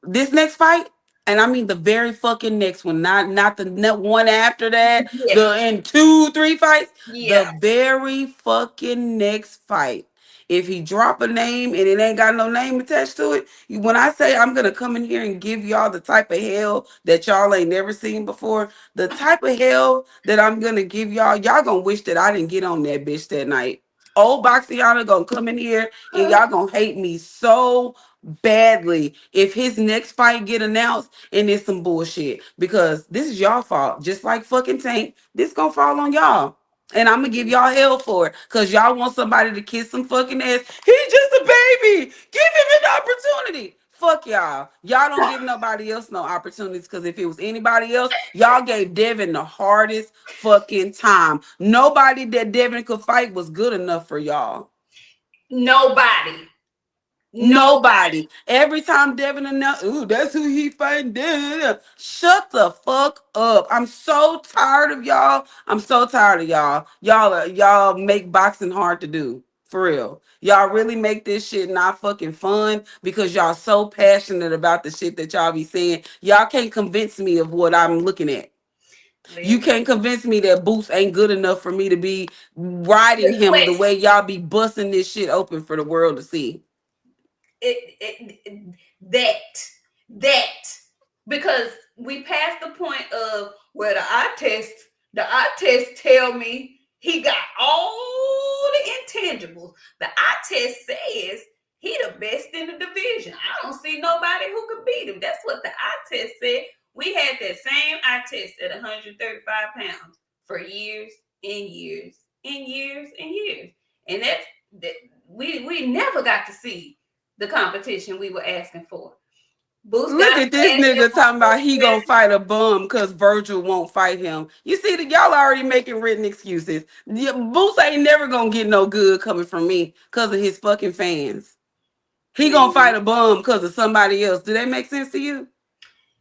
This next fight, and I mean the very fucking next one, not the one after that, Yeah. the in 2-3 fights, the Yeah. very fucking next fight. If he drop a name and it ain't got no name attached to it, when I say I'm gonna come in here and give y'all the type of hell that y'all ain't never seen before, the type of hell that I'm gonna give y'all gonna wish that I didn't get on that bitch that night. Old Boxiana gonna come in here and y'all gonna hate me so badly if his next fight get announced and it's some bullshit, because this is y'all fault. Just like fucking Tank, this gonna fall on y'all. And I'm gonna give y'all hell for it. Cause y'all want somebody to kiss some fucking ass. He's just a baby. Give him an opportunity. Fuck y'all. Y'all don't give nobody else no opportunities. Cause if it was anybody else, y'all gave Devin the hardest fucking time. Nobody that Devin could fight was good enough for y'all. Nobody. Nobody. Every time Devin announced, ooh, that's who he fighting. Shut the fuck up. I'm so tired of y'all. I'm so tired of y'all. Y'all make boxing hard to do. For real. Y'all really make this shit not fucking fun because y'all so passionate about the shit that y'all be saying. Y'all can't convince me of what I'm looking at. You can't convince me that Boots ain't good enough for me to be riding him the way y'all be busting this shit open for the world to see. That because we passed the point of where the eye test tell me he got all the intangibles. The eye test says he the best in the division. I don't see nobody who could beat him. That's what the eye test said. We had that same eye test at 135 pounds for years and years and years and years, and that we never got to see the competition we were asking for. Look at this nigga talking about he gonna fight a bum because Virgil won't fight him. You see that y'all already making written excuses. Boots ain't never gonna get no good coming from me because of his fucking fans. He gonna fight a bum because of somebody else. Do that make sense to you?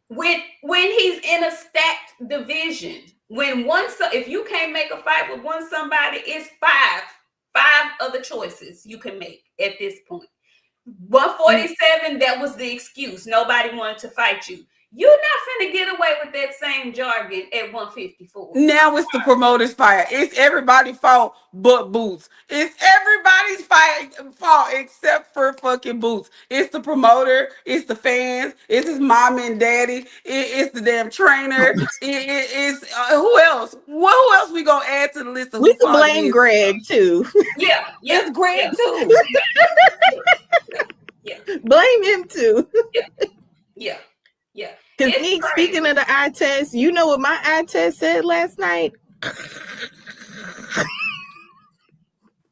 When he's in a stacked division, if you can't make a fight with one somebody, it's five other choices you can make at this point. 147, that was the excuse. Nobody wanted to fight you. You're not finna get away with that same jargon at 154. Now it's the promoter's fight. It's everybody's fault but Boots. It's everybody's fault except for fucking Boots. It's the promoter. It's the fans. It's his mom and daddy. It's the damn trainer. It's who else? Who else we gonna add to the list of we who can fault blame Greg too. Yeah, it's Greg too. Yeah. Blame him too. Yeah. Because Nik, speaking of the eye test, you know what my eye test said last night?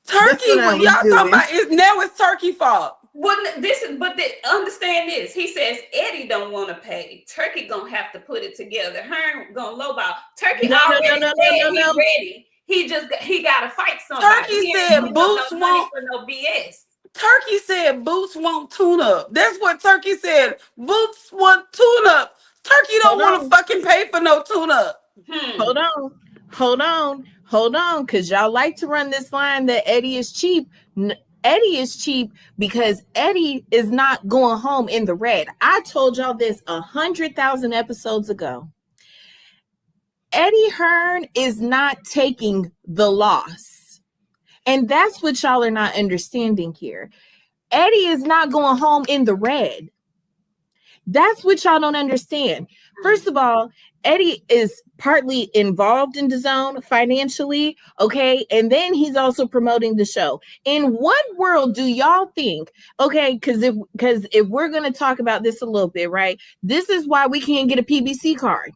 Turkey, what y'all talking about? Now it's Turkey fault. Understand this. He says Eddie don't want to pay. Turkey gonna have to put it together. Hearn gonna lowball. Turkey he's ready. He gotta fight somebody. Turkey said Boots won't for no BS. Turkey said Boots won't tune up. That's what Turkey said. Boots want tune up. Turkey don't want to fucking pay for no tune up. Hold on, because y'all like to run this line that Eddie is cheap. Eddie is cheap because Eddie is not going home in the red. I told y'all this 100,000 episodes ago. Eddie Hearn is not taking the loss. And that's what y'all are not understanding here. Eddie is not going home in the red. That's what y'all don't understand. First of all, Eddie is partly involved in DAZN financially, okay? And then he's also promoting the show. In what world do y'all think, okay, because if we're going to talk about this a little bit, right? This is why we can't get a PBC card.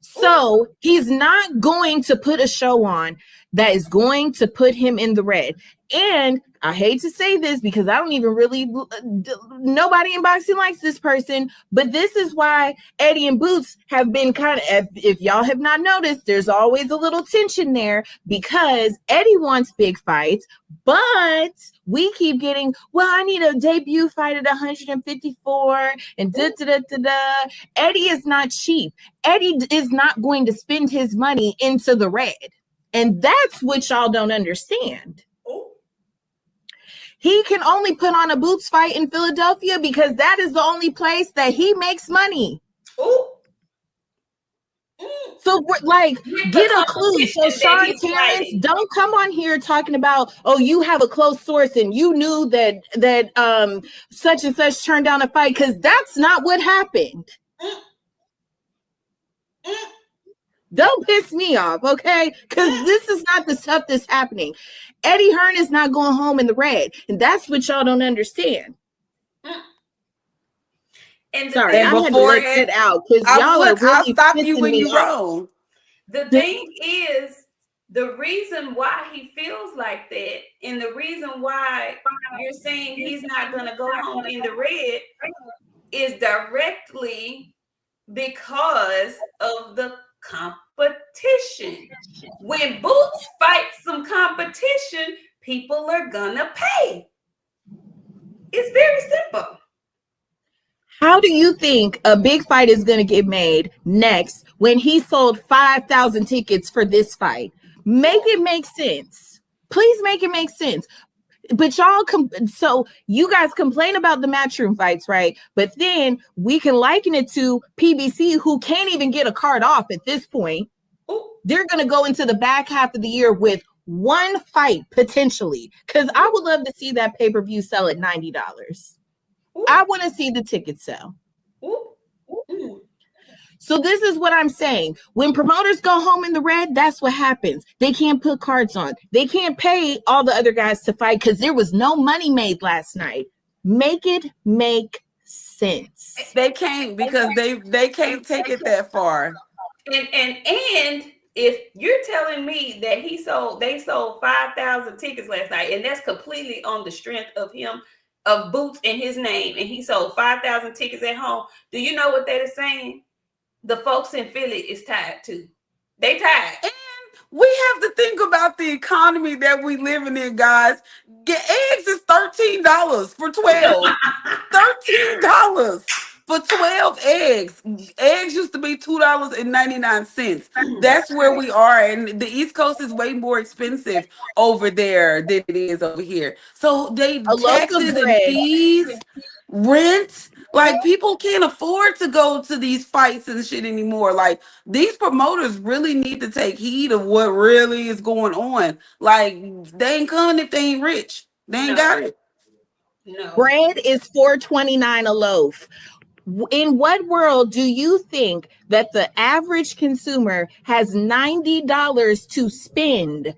So he's not going to put a show on that is going to put him in the red. And I hate to say this because I don't even really, nobody in boxing likes this person, but this is why Eddie and Boots have been kind of, if y'all have not noticed, there's always a little tension there because Eddie wants big fights, but we keep getting, well, I need a debut fight at 154 and da-da-da-da-da. Eddie is not cheap. Eddie is not going to spend his money into the red. And that's what y'all don't understand. He can only put on a Boots fight in Philadelphia because that is the only place that he makes money. Ooh. So like, get a clue. So Sean Terrence, don't come on here talking about, oh, you have a close source and you knew that such and such turned down a fight, because that's not what happened. Don't piss me off, okay? Because this is not the stuff that's happening. Eddie Hearn is not going home in the red, and that's what y'all don't understand. And sorry, I had to let it out because y'all are really. I'll stop you when you're wrong. The thing is, the reason why he feels like that, and the reason why you're saying he's not going to go home in the red, is directly because of the competition. When Boots fights some competition, people are gonna pay. It's very simple. How do you think a big fight is going to get made next when he sold 5,000 tickets for this fight? Make it make sense. Please make it make sense. But y'all, so you guys complain about the Matchroom fights, right? But then we can liken it to PBC, who can't even get a card off at this point. Ooh. They're going to go into the back half of the year with one fight potentially, because I would love to see that pay-per-view sell at $90. Ooh. I want to see the ticket sell. Ooh. Ooh. So this is what I'm saying. When promoters go home in the red, that's what happens. They can't put cards on. They can't pay all the other guys to fight because there was no money made last night. Make it make sense. They can't, because they can't take it that far. And if you're telling me that they sold 5,000 tickets last night, and that's completely on the strength of him, of Boots in his name, and he sold 5,000 tickets at home, do you know what they're saying? The folks in Philly is tired too. They tired. And we have to think about the economy that we living in, guys. Eggs is $13 for 12. $13 for 12 eggs. Eggs used to be $2.99. That's where we are. And the East Coast is way more expensive over there than it is over here. So taxes and fees, rent. Like, people can't afford to go to these fights and shit anymore. Like, these promoters really need to take heed of what really is going on. Like, they ain't coming if they ain't rich. They ain't got it. No. Bread is $4.29 a loaf. In what world do you think that the average consumer has $90 to spend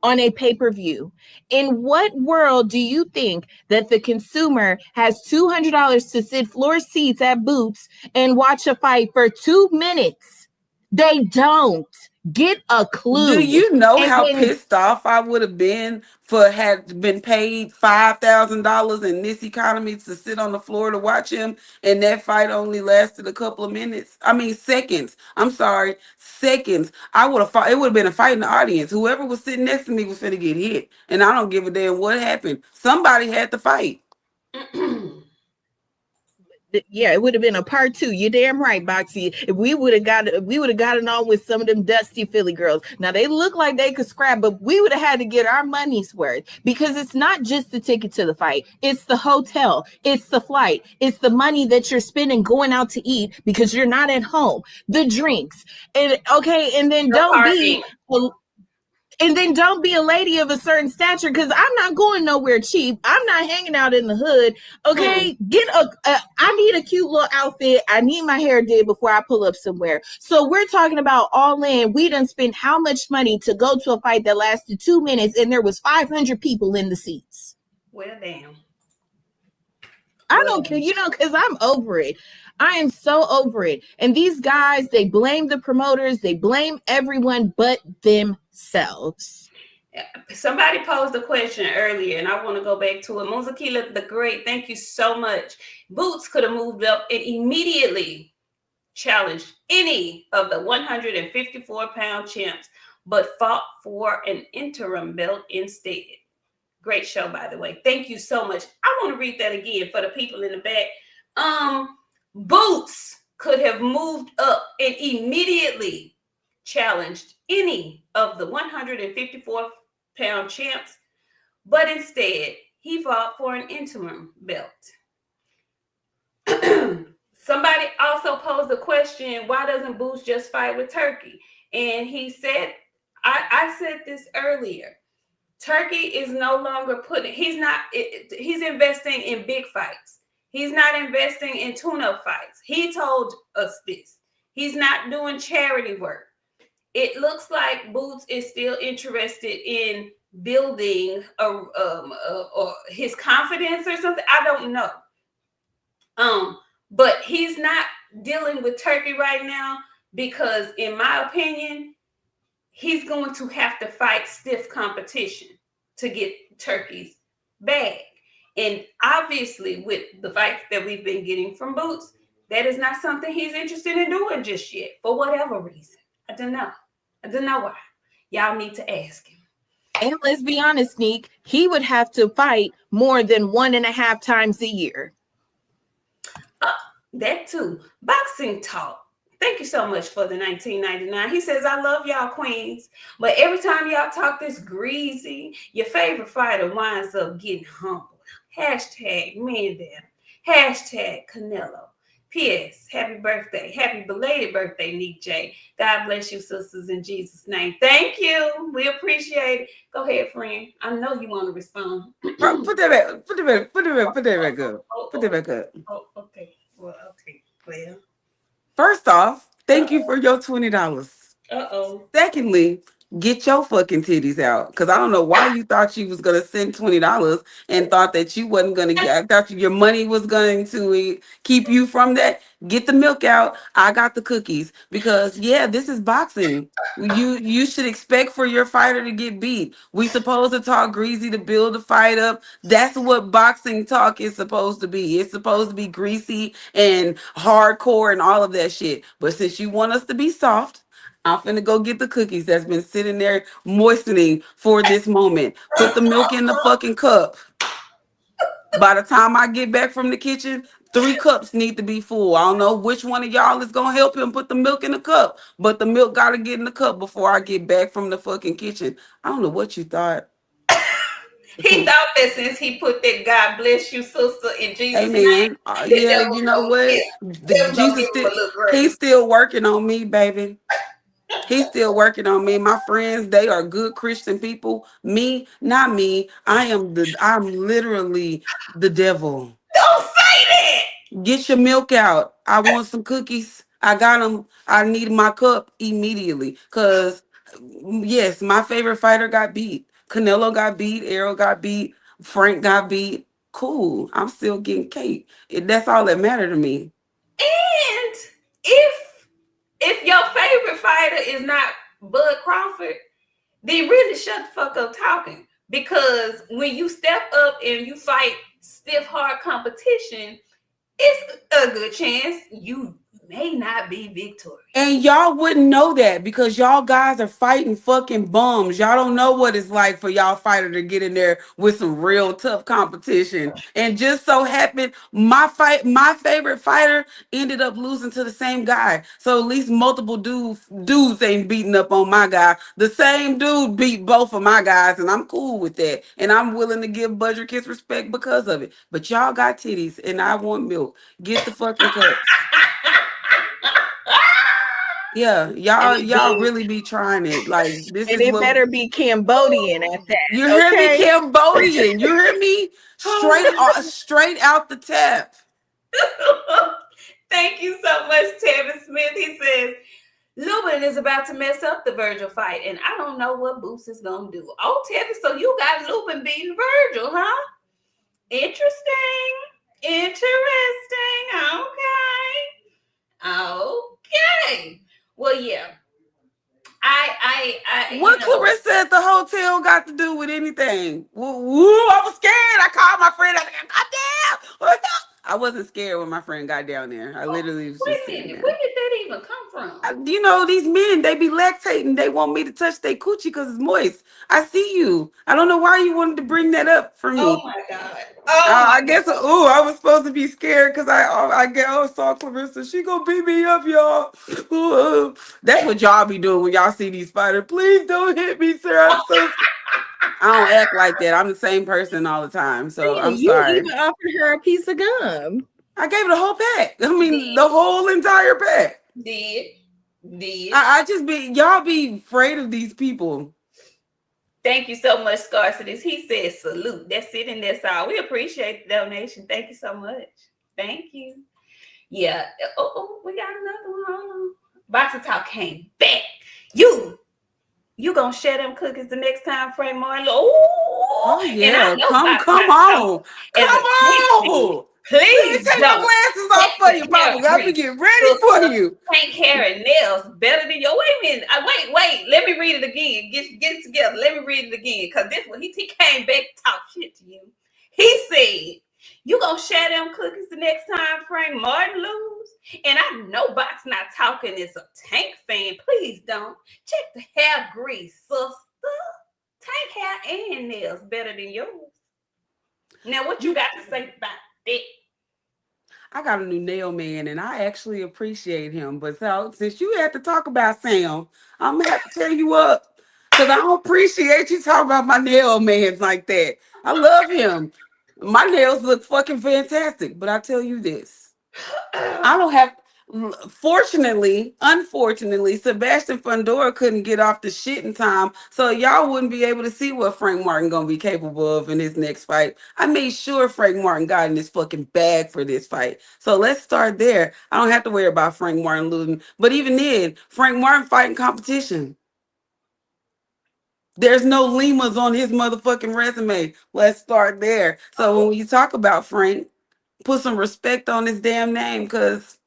on a pay-per-view? In what world do you think that the consumer has $200 to sit floor seats at Boots and watch a fight for 2 minutes? They don't. Get a clue. Do you know how pissed off I would have been had been paid $5,000 in this economy to sit on the floor to watch him, and that fight only lasted a couple of minutes? I mean, seconds. I'm sorry, seconds. I would have fought. It would have been a fight in the audience. Whoever was sitting next to me was finna get hit, and I don't give a damn what happened. Somebody had to fight. Yeah, it would have been a part 2. You're damn right, Boxy. If we would have gotten on with some of them dusty Philly girls. Now they look like they could scrap, but we would have had to get our money's worth, because it's not just the ticket to the fight. It's the hotel, it's the flight, it's the money that you're spending going out to eat because you're not at home, the drinks, and then don't be a lady of a certain stature, because I'm not going nowhere cheap. I'm not hanging out in the hood. Okay, I need a cute little outfit. I need my hair did before I pull up somewhere. So we're talking about all in. We done spent how much money to go to a fight that lasted 2 minutes, and there was 500 people in the seats. Well, damn. I don't care, because I'm over it. I am so over it. And these guys, they blame the promoters. They blame everyone but themselves. Somebody posed a question earlier, and I want to go back to it. Muzakila the Great, thank you so much. Boots could have moved up and immediately challenged any of the 154-pound champs, but fought for an interim belt instead. Great show, by the way. Thank you so much. I want to read that again for the people in the back. Boots could have moved up and immediately challenged any of the 154-pound champs, but instead he fought for an interim belt. Somebody also posed the question, why doesn't Boots just fight with Turkey? And he said, I said this earlier. Turkey is no longer he's investing in big fights. He's not investing in tune-up fights. He told us this. He's not doing charity work. It looks like Boots is still interested in building or his confidence or something. I don't know. But he's not dealing with Turkey right now because, in my opinion, he's going to have to fight stiff competition to get Turkey's bag. And obviously, with the fights that we've been getting from Boots, that is not something he's interested in doing just yet, for whatever reason. I don't know. I don't know why. Y'all need to ask him. And let's be honest, Neek, he would have to fight more than 1.5 times a year. That too. Boxing Talk. Thank you so much for the 1999. He says, I love y'all queens, but every time y'all talk this greasy, your favorite fighter winds up getting humbled. Hashtag Mandem. Hashtag Canelo. P.S. Happy birthday. Happy belated birthday, Nik-J. God bless you, sisters, in Jesus' name. Thank you. We appreciate it. Go ahead, friend. I know you want to respond. Bro, put that back. Put that back up. Put that back up. Oh, okay. Well, okay. Well. First off, thank you for your $20. Secondly, get your fucking titties out. Because I don't know why you thought you was going to send $20 and thought that you wasn't going to get, I thought your money was going to keep you from that. Get the milk out. I got the cookies. Because, yeah, this is boxing. You should expect for your fighter to get beat. We supposed to talk greasy to build the fight up. That's what boxing talk is supposed to be. It's supposed to be greasy and hardcore and all of that shit. But since you want us to be soft, I'm finna go get the cookies that's been sitting there moistening for this moment. Put the milk in the fucking cup. By the time I get back from the kitchen, 3 cups need to be full. I don't know which one of y'all is gonna help him put the milk in the cup, but the milk gotta get in the cup before I get back from the fucking kitchen. I don't know what you thought. He thought that since he put that God bless you, sister, in Jesus' Amen. name, Yeah, you know what? Jesus still, he's still working on me, baby. He's still working on me. My friends, they are good Christian people. Me, not me. I'm literally the devil. Don't say that. Get your milk out. I want some cookies. I got them. I need my cup immediately. Cause yes, my favorite fighter got beat. Canelo got beat. Errol got beat. Frank got beat. Cool. I'm still getting cake. That's all that mattered to me. And if your favorite fighter is not Bud Crawford, then really shut the fuck up talking. Because when you step up and you fight stiff, hard competition, it's a good chance you may not be victorious. And y'all wouldn't know that because y'all guys are fighting fucking bums. Y'all don't know what it's like for y'all fighter to get in there with some real tough competition. And just so happened, my favorite fighter ended up losing to the same guy. So at least multiple dudes ain't beating up on my guy. The same dude beat both of my guys, and I'm cool with that. And I'm willing to give Budger Kiss respect because of it. But y'all got titties, and I want milk. Get the fucking cups. Yeah, y'all really be trying it. Like this and is it what better be Cambodian at that. you hear me, Cambodian. You hear me? Straight out the tap. Thank you so much, Tevin Smith. He says Lubin is about to mess up the Virgil fight, and I don't know what Boots is gonna do. Oh, Tevin, so you got Lubin beating Virgil, huh? Interesting. Okay. Well, yeah. What Clarissa at the hotel got to do with anything? Woo, I was scared. I called my friend. I was like, God damn. I wasn't scared when my friend got down there. I literally was just sitting there. Where did that even come from? You know, these men, they be lactating. They want me to touch their coochie because it's moist. I see you. I don't know why you wanted to bring that up for me. Oh, my God. I guess, I was supposed to be scared because I saw Clarissa. She gonna beat me up, y'all. That's what y'all be doing when y'all see these fighters. Please don't hit me, sir. I don't act like that. I'm the same person all the time. So I'm You sorry. even offered her a piece of gum. I gave it a whole pack. I mean, Did, the whole entire pack. did, did. I just be, y'all be afraid of these people. Thank you so much, Scarcities. He says salute. That's it and that's all. We appreciate the donation. Thank you so much. Thank you. Yeah. Oh, we got another one. Hold on. Boxer Talk came back. You gonna share them cookies the next time, Frank Martin? Oh, Oh and I yeah, know come Boxer Talk on, as come a tank fan. on. Let me Please take my don't. glasses Check off for the you, hair Papa. Let me grease. get ready for Sister, you. tank hair and nails better than your. Wait a minute. Wait. Let me read it again. Get it together. Let me read it again. Because this one, he came back to talk shit to you. He said, you gonna share them cookies the next time Frank Martin lose? And I know Box Not Talking is a tank fan. Please don't. Check the hair grease, sister. Tank hair and nails better than yours. Now, what you got to say about that? I got a new nail man, and I actually appreciate him. But so since you had to talk about Sam, I'm gonna have to tell you up because I don't appreciate you talking about my nail man like that. I love him. My nails look fucking fantastic, but I tell you this. I don't have. Fortunately, unfortunately, Sebastian Fundora couldn't get off the shit in time, so y'all wouldn't be able to see what Frank Martin gonna be capable of in his next fight. I made sure Frank Martin got in his fucking bag for this fight, so let's start there. I don't have to worry about Frank Martin losing, but even then, Frank Martin fighting competition. There's no Limas on his motherfucking resume. Let's start there. So when you talk about Frank, put some respect on his damn name, because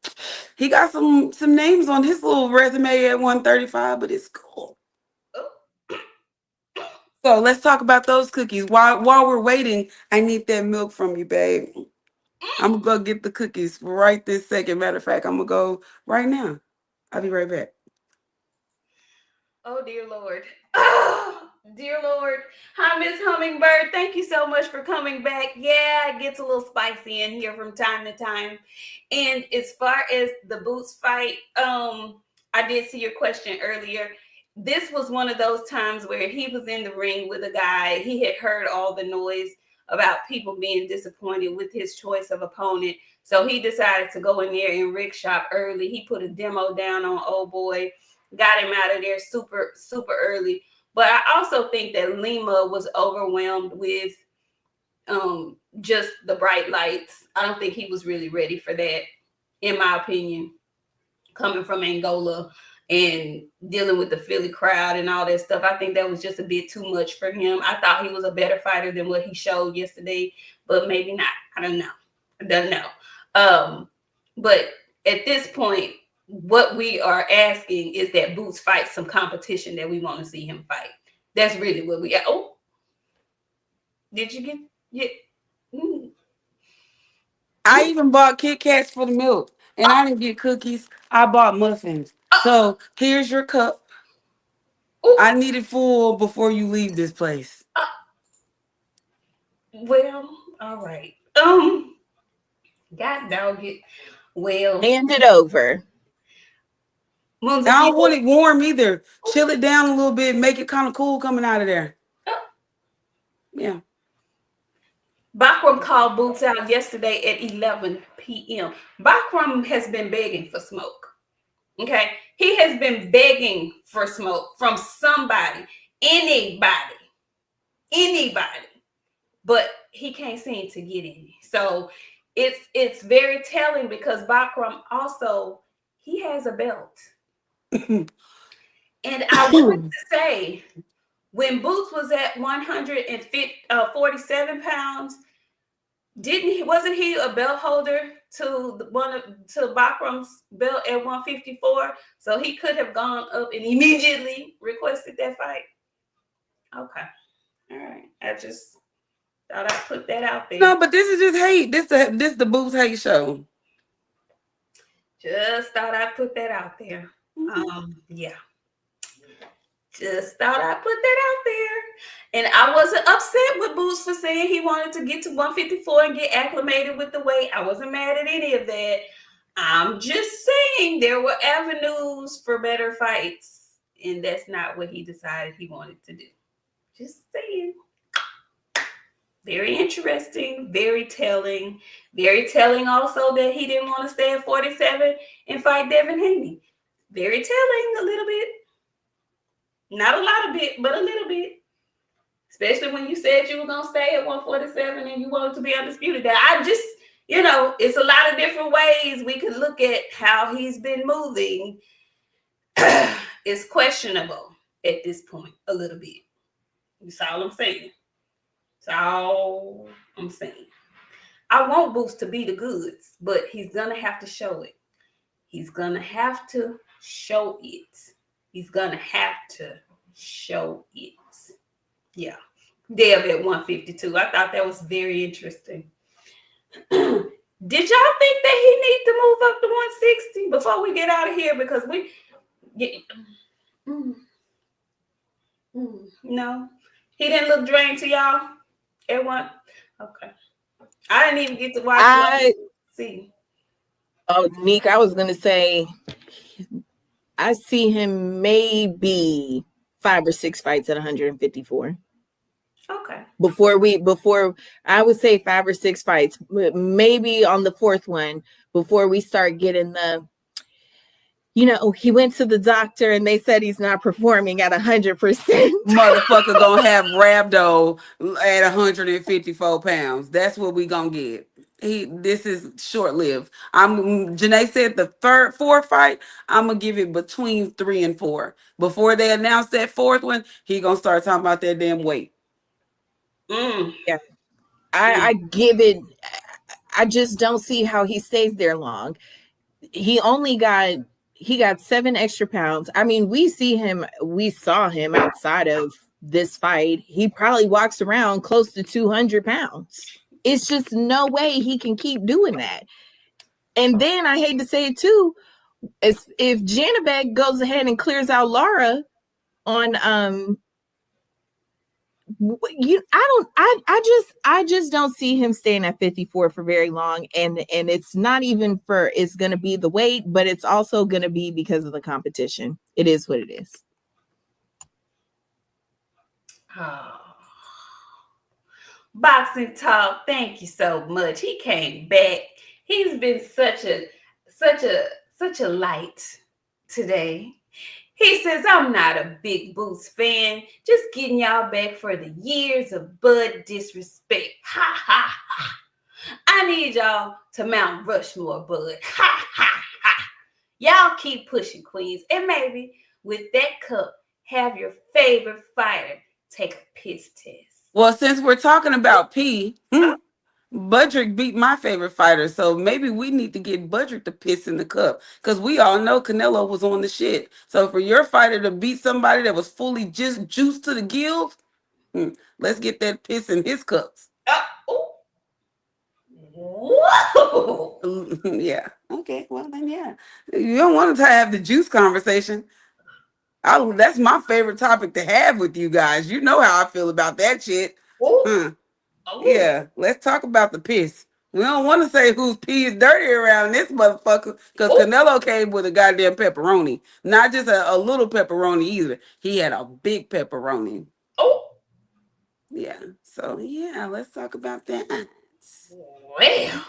he got some names on his little resume at 135, but it's cool. So let's talk about those cookies. While we're waiting, I need that milk from you, babe. I'm gonna go get the cookies right this second. Matter of fact, I'm gonna go right now. I'll be right back. Oh, dear Lord. Oh, dear Lord. Hi, Miss Hummingbird. Thank you so much for coming back. Yeah, it gets a little spicy in here from time to time. And as far as the Boots fight, I did see your question earlier. This was one of those times where he was in the ring with a guy. He had heard all the noise about people being disappointed with his choice of opponent. So he decided to go in there and rig shop early. He put a demo down on old boy, got him out of there super, super early. But I also think that Lima was overwhelmed with just the bright lights. I don't think he was really ready for that, in my opinion, coming from Angola and dealing with the Philly crowd and all that stuff. I think that was just a bit too much for him. I thought he was a better fighter than what he showed yesterday, but maybe not. I don't know. But at this point, what we are asking is that Boots fight some competition that we want to see him fight. That's really what we are. Oh, did you get it? I even bought Kit Kats for the milk, and I didn't get cookies. I bought muffins. So here's your cup. I need it full before you leave this place. Well, all right. God dog it. Well, Hand it over. I don't want it warm either. Chill it down a little bit, make it kind of cool coming out of there. Yeah. Bakram called Boots out yesterday at 11 p.m. Bakram has been begging for smoke. Okay. He has been begging for smoke from somebody, anybody, but he can't seem to get any. So it's very telling because Bakram also, he has a belt. And I want to say, when Boots was at 147 pounds, wasn't he a belt holder to Bakram's belt at 154? So he could have gone up and immediately requested that fight. Okay. All right. I just thought I'd put that out there. No, but this is just hate. This the Boots hate show. Just thought I'd put that out there. Yeah. Just thought I'd put that out there. And I wasn't upset with Boots for saying he wanted to get to 154 and get acclimated with the weight. I wasn't mad at any of that. I'm just saying there were avenues for better fights. And that's not what he decided he wanted to do. Just saying. Very interesting, very telling. Very telling also that he didn't want to stay at 47 and fight Devin Haney. Very telling, a little bit. Not a lot of bit, but a little bit. Especially when you said you were going to stay at 147 and you wanted to be undisputed. That I just, it's a lot of different ways we could look at how he's been moving. It's questionable at this point, a little bit. That's all I'm saying. That's all I'm saying. I want Boots to be the goods, but he's going to have to show it. He's going to have to show it. He's going to have to show it. Yeah. Dev at 152. I thought that was very interesting. Did y'all think that he need to move up to 160 before we get out of here? Because no. He didn't look drained to y'all? Everyone? Okay. I didn't even get to watch see. Oh, Nick, I was gonna say I see him maybe 5 or 6 fights at 154. Okay. Before I would say 5 or 6 fights, maybe on the 4th one, before we start getting the, he went to the doctor and they said he's not performing at 100%. Motherfucker gonna have rhabdo at 154 pounds. That's what we gonna get. This is short-lived. Janae said the 4th fight, I'm gonna give it between 3 and 4. Before they announce that 4th one, he gonna start talking about that damn weight. Yeah. I give it, I just don't see how he stays there long. He got 7 extra pounds. I mean, we saw him outside of this fight. He probably walks around close to 200 pounds. It's just no way he can keep doing that. And then I hate to say it too, if Janabek goes ahead and clears out Lara on I just don't see him staying at 54 for very long, and it's not even it's going to be the weight, but it's also going to be because of the competition. It is what it is. Oh. Boxing Talk, thank you so much. He came back. He's been such a light today. He says, I'm not a big Boots fan. Just getting y'all back for the years of Bud disrespect. Ha, ha, ha. I need y'all to Mount Rushmore, Bud. Ha, ha, ha. Y'all keep pushing, Queens. And maybe with that cup, have your favorite fighter take a piss test. Well, since we're talking about pee, Budrick beat my favorite fighter, so maybe we need to get Budrick to piss in the cup, because we all know Canelo was on the shit. So for your fighter to beat somebody that was fully just juiced to the gills, let's get that piss in his cups. Whoa! Yeah. Okay. Well then, yeah. You don't want to have the juice conversation. That's my favorite topic to have with you guys. You know how I feel about that shit. Yeah, let's talk about the piss. We don't want to say whose pee is dirty around this motherfucker, because Canelo came with a goddamn pepperoni. Not just a little pepperoni either. He had a big pepperoni. Yeah. So, yeah, let's talk about that. Well,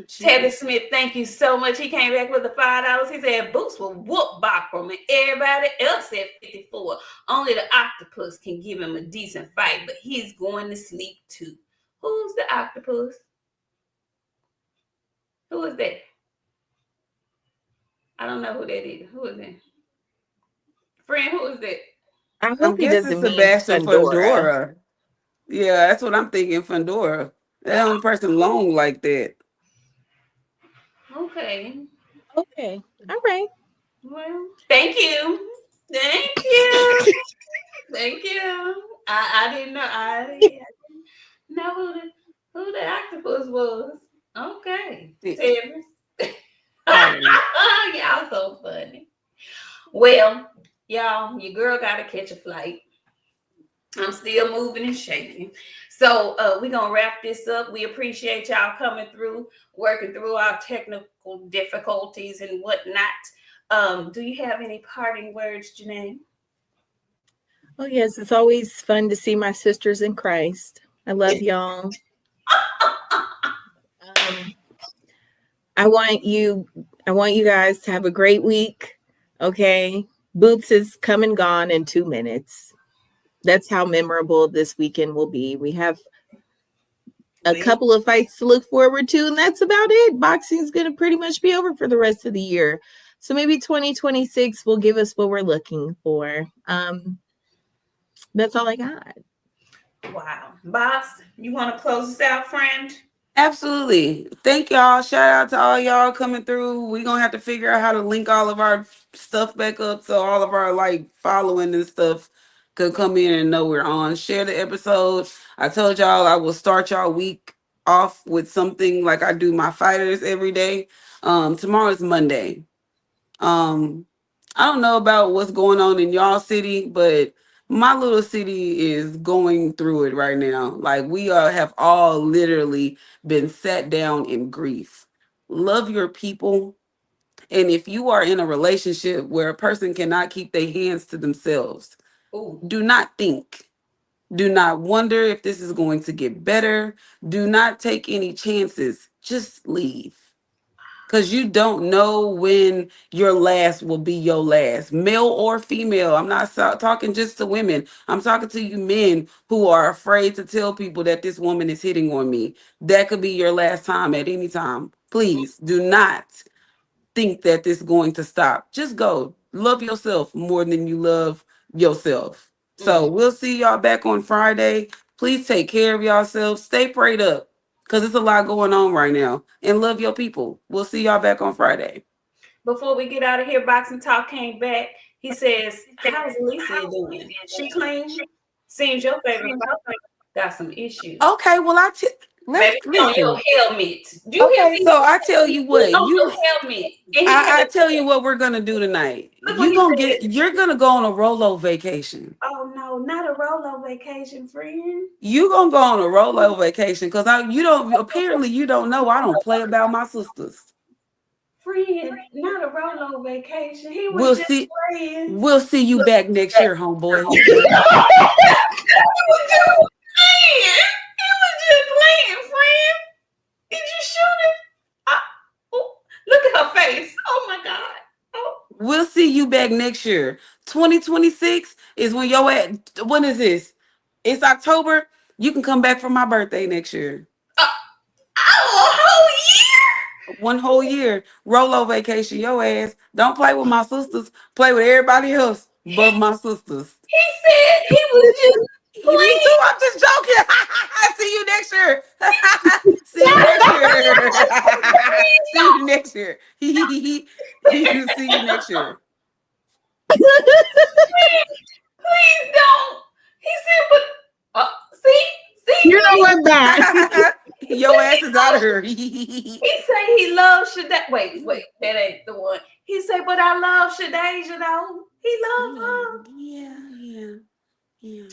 Tevin Smith, thank you so much. He came back with the $5. He said Boots will whoop Bachram and everybody else at 54. Only the octopus can give him a decent fight, but he's going to sleep too. Who's the octopus? Who is that? I don't know who that is. Who is that? Friend, who is that? I hope he doesn't mean Sebastian Fundora. Yeah, that's what I'm thinking, Fundora. That only person long like that. Okay. All right. Well, thank you. Thank you. Thank you. I didn't know. I didn't know who the octopus was. Okay. Y'all so funny. Well, y'all, your girl got to catch a flight. I'm still moving and shaking. So we're going to wrap this up. We appreciate y'all coming through, working through our technical difficulties and whatnot. Do you have any parting words, Janae? Oh, yes. It's always fun to see my sisters in Christ. I love y'all. Um, I want you guys to have a great week. Okay. Boots is come and gone in 2 minutes. That's how memorable this weekend will be. We have a couple of fights to look forward to, and that's about it. Boxing's going to pretty much be over for the rest of the year. So maybe 2026 will give us what we're looking for. That's all I got. Wow. Box, you want to close us out, friend? Absolutely. Thank y'all. Shout out to all y'all coming through. We're going to have to figure out how to link all of our stuff back up so all of our like following and stuff could come in and know we're on. Share the episode. I told y'all I will start y'all week off with something like I do my fighters every day. Tomorrow is Monday. Um, I don't know about what's going on in y'all city, but my little city is going through it right now. Like we have all literally been sat down in grief. Love your people. And if you are in a relationship where a person cannot keep their hands to themselves, Ooh. do not think. Do not wonder if this is going to get better. Do not take any chances. Just leave. Because you don't know when your last will be your last, male or female. I'm not talking just to women. I'm talking to you men who are afraid to tell people that this woman is hitting on me. That could be your last time at any time. Please do not think that this is going to stop. Just go. Love yourself more than you love yourself. So we'll see y'all back on Friday. Please take care of yourselves. Stay prayed up because it's a lot going on right now. And love your people. We'll see y'all back on Friday. Before we get out of here, Boxing Talk came back. He says, how's Alicia doing? She clean? Seems your favorite got some issues. Okay, well let's Baby, on your listen. helmet. Do you hear me? So I tell you what, On your helmet. And I tell you what we're gonna do tonight. Look what You're gonna go on a Rolo vacation. Oh no, not a Rolo vacation, friend. You gonna go on a Rolo vacation because apparently you don't know I don't play about my sisters. Friend, not a Rolo vacation. He was We'll just see. playing. We'll see you back next year, homeboy. He was just playing. He was just playing, friend. Did you shoot it? Oh, look at her face. Oh my God. Oh. We'll see you back next year. 2026 is when when is this? It's October. You can come back for my birthday next year. A whole year? One whole year. Rolo vacation, your ass. Don't play with my sisters. Play with everybody else but my sisters. He said he was just playing. Me too. I'm just joking. See you next year. See you next year. See you next year. See you next year. Please don't. He said, but see, you know what, bad. Your ass is out of here. He said he loves Shadasia. Wait, that ain't the one. He said, but I love Shadasia though. He loves her. Yeah.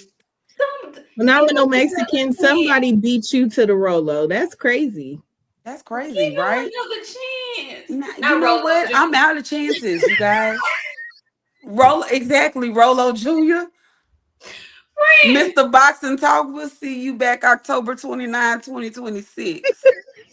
Phenomenal Mexican. Somebody beat you to the Rolo. That's crazy. That's crazy, right? Another chance. You know what? I'm out of chances, you guys. Rolo Jr. Mr. Boxing Talk, we'll see you back October 29, 2026.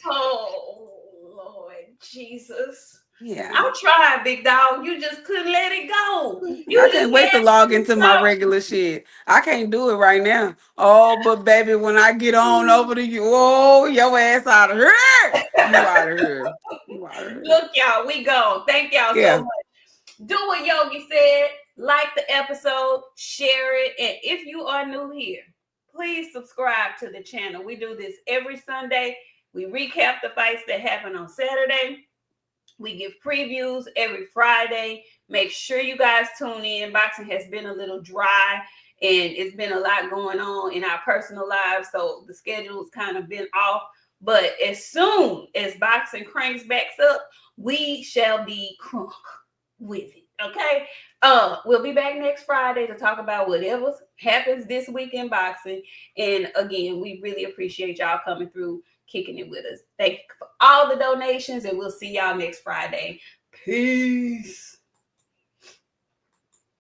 Oh, Lord Jesus. Yeah. I tried, big dog. You just couldn't let it go. I can't wait to log into my regular shit. I can't do it right now. Oh, but baby, when I get on over to you, oh, your ass out of here. You out of here. Look, y'all, we gone. Thank y'all so much. Do what Yogi said. Like the episode, share it, and if you are new here, please subscribe to the channel. We do this every Sunday. We recap the fights that happen on Saturday. We give previews every Friday. Make sure you guys tune in. Boxing has been a little dry, and it's been a lot going on in our personal lives, so the schedule's kind of been off. But as soon as boxing cranks back up, we shall be crunk with it. Okay, we'll be back next Friday to talk about whatever happens this week in boxing. And again, we really appreciate y'all coming through, kicking it with us. Thank you for all the donations, and we'll see y'all next Friday. Peace.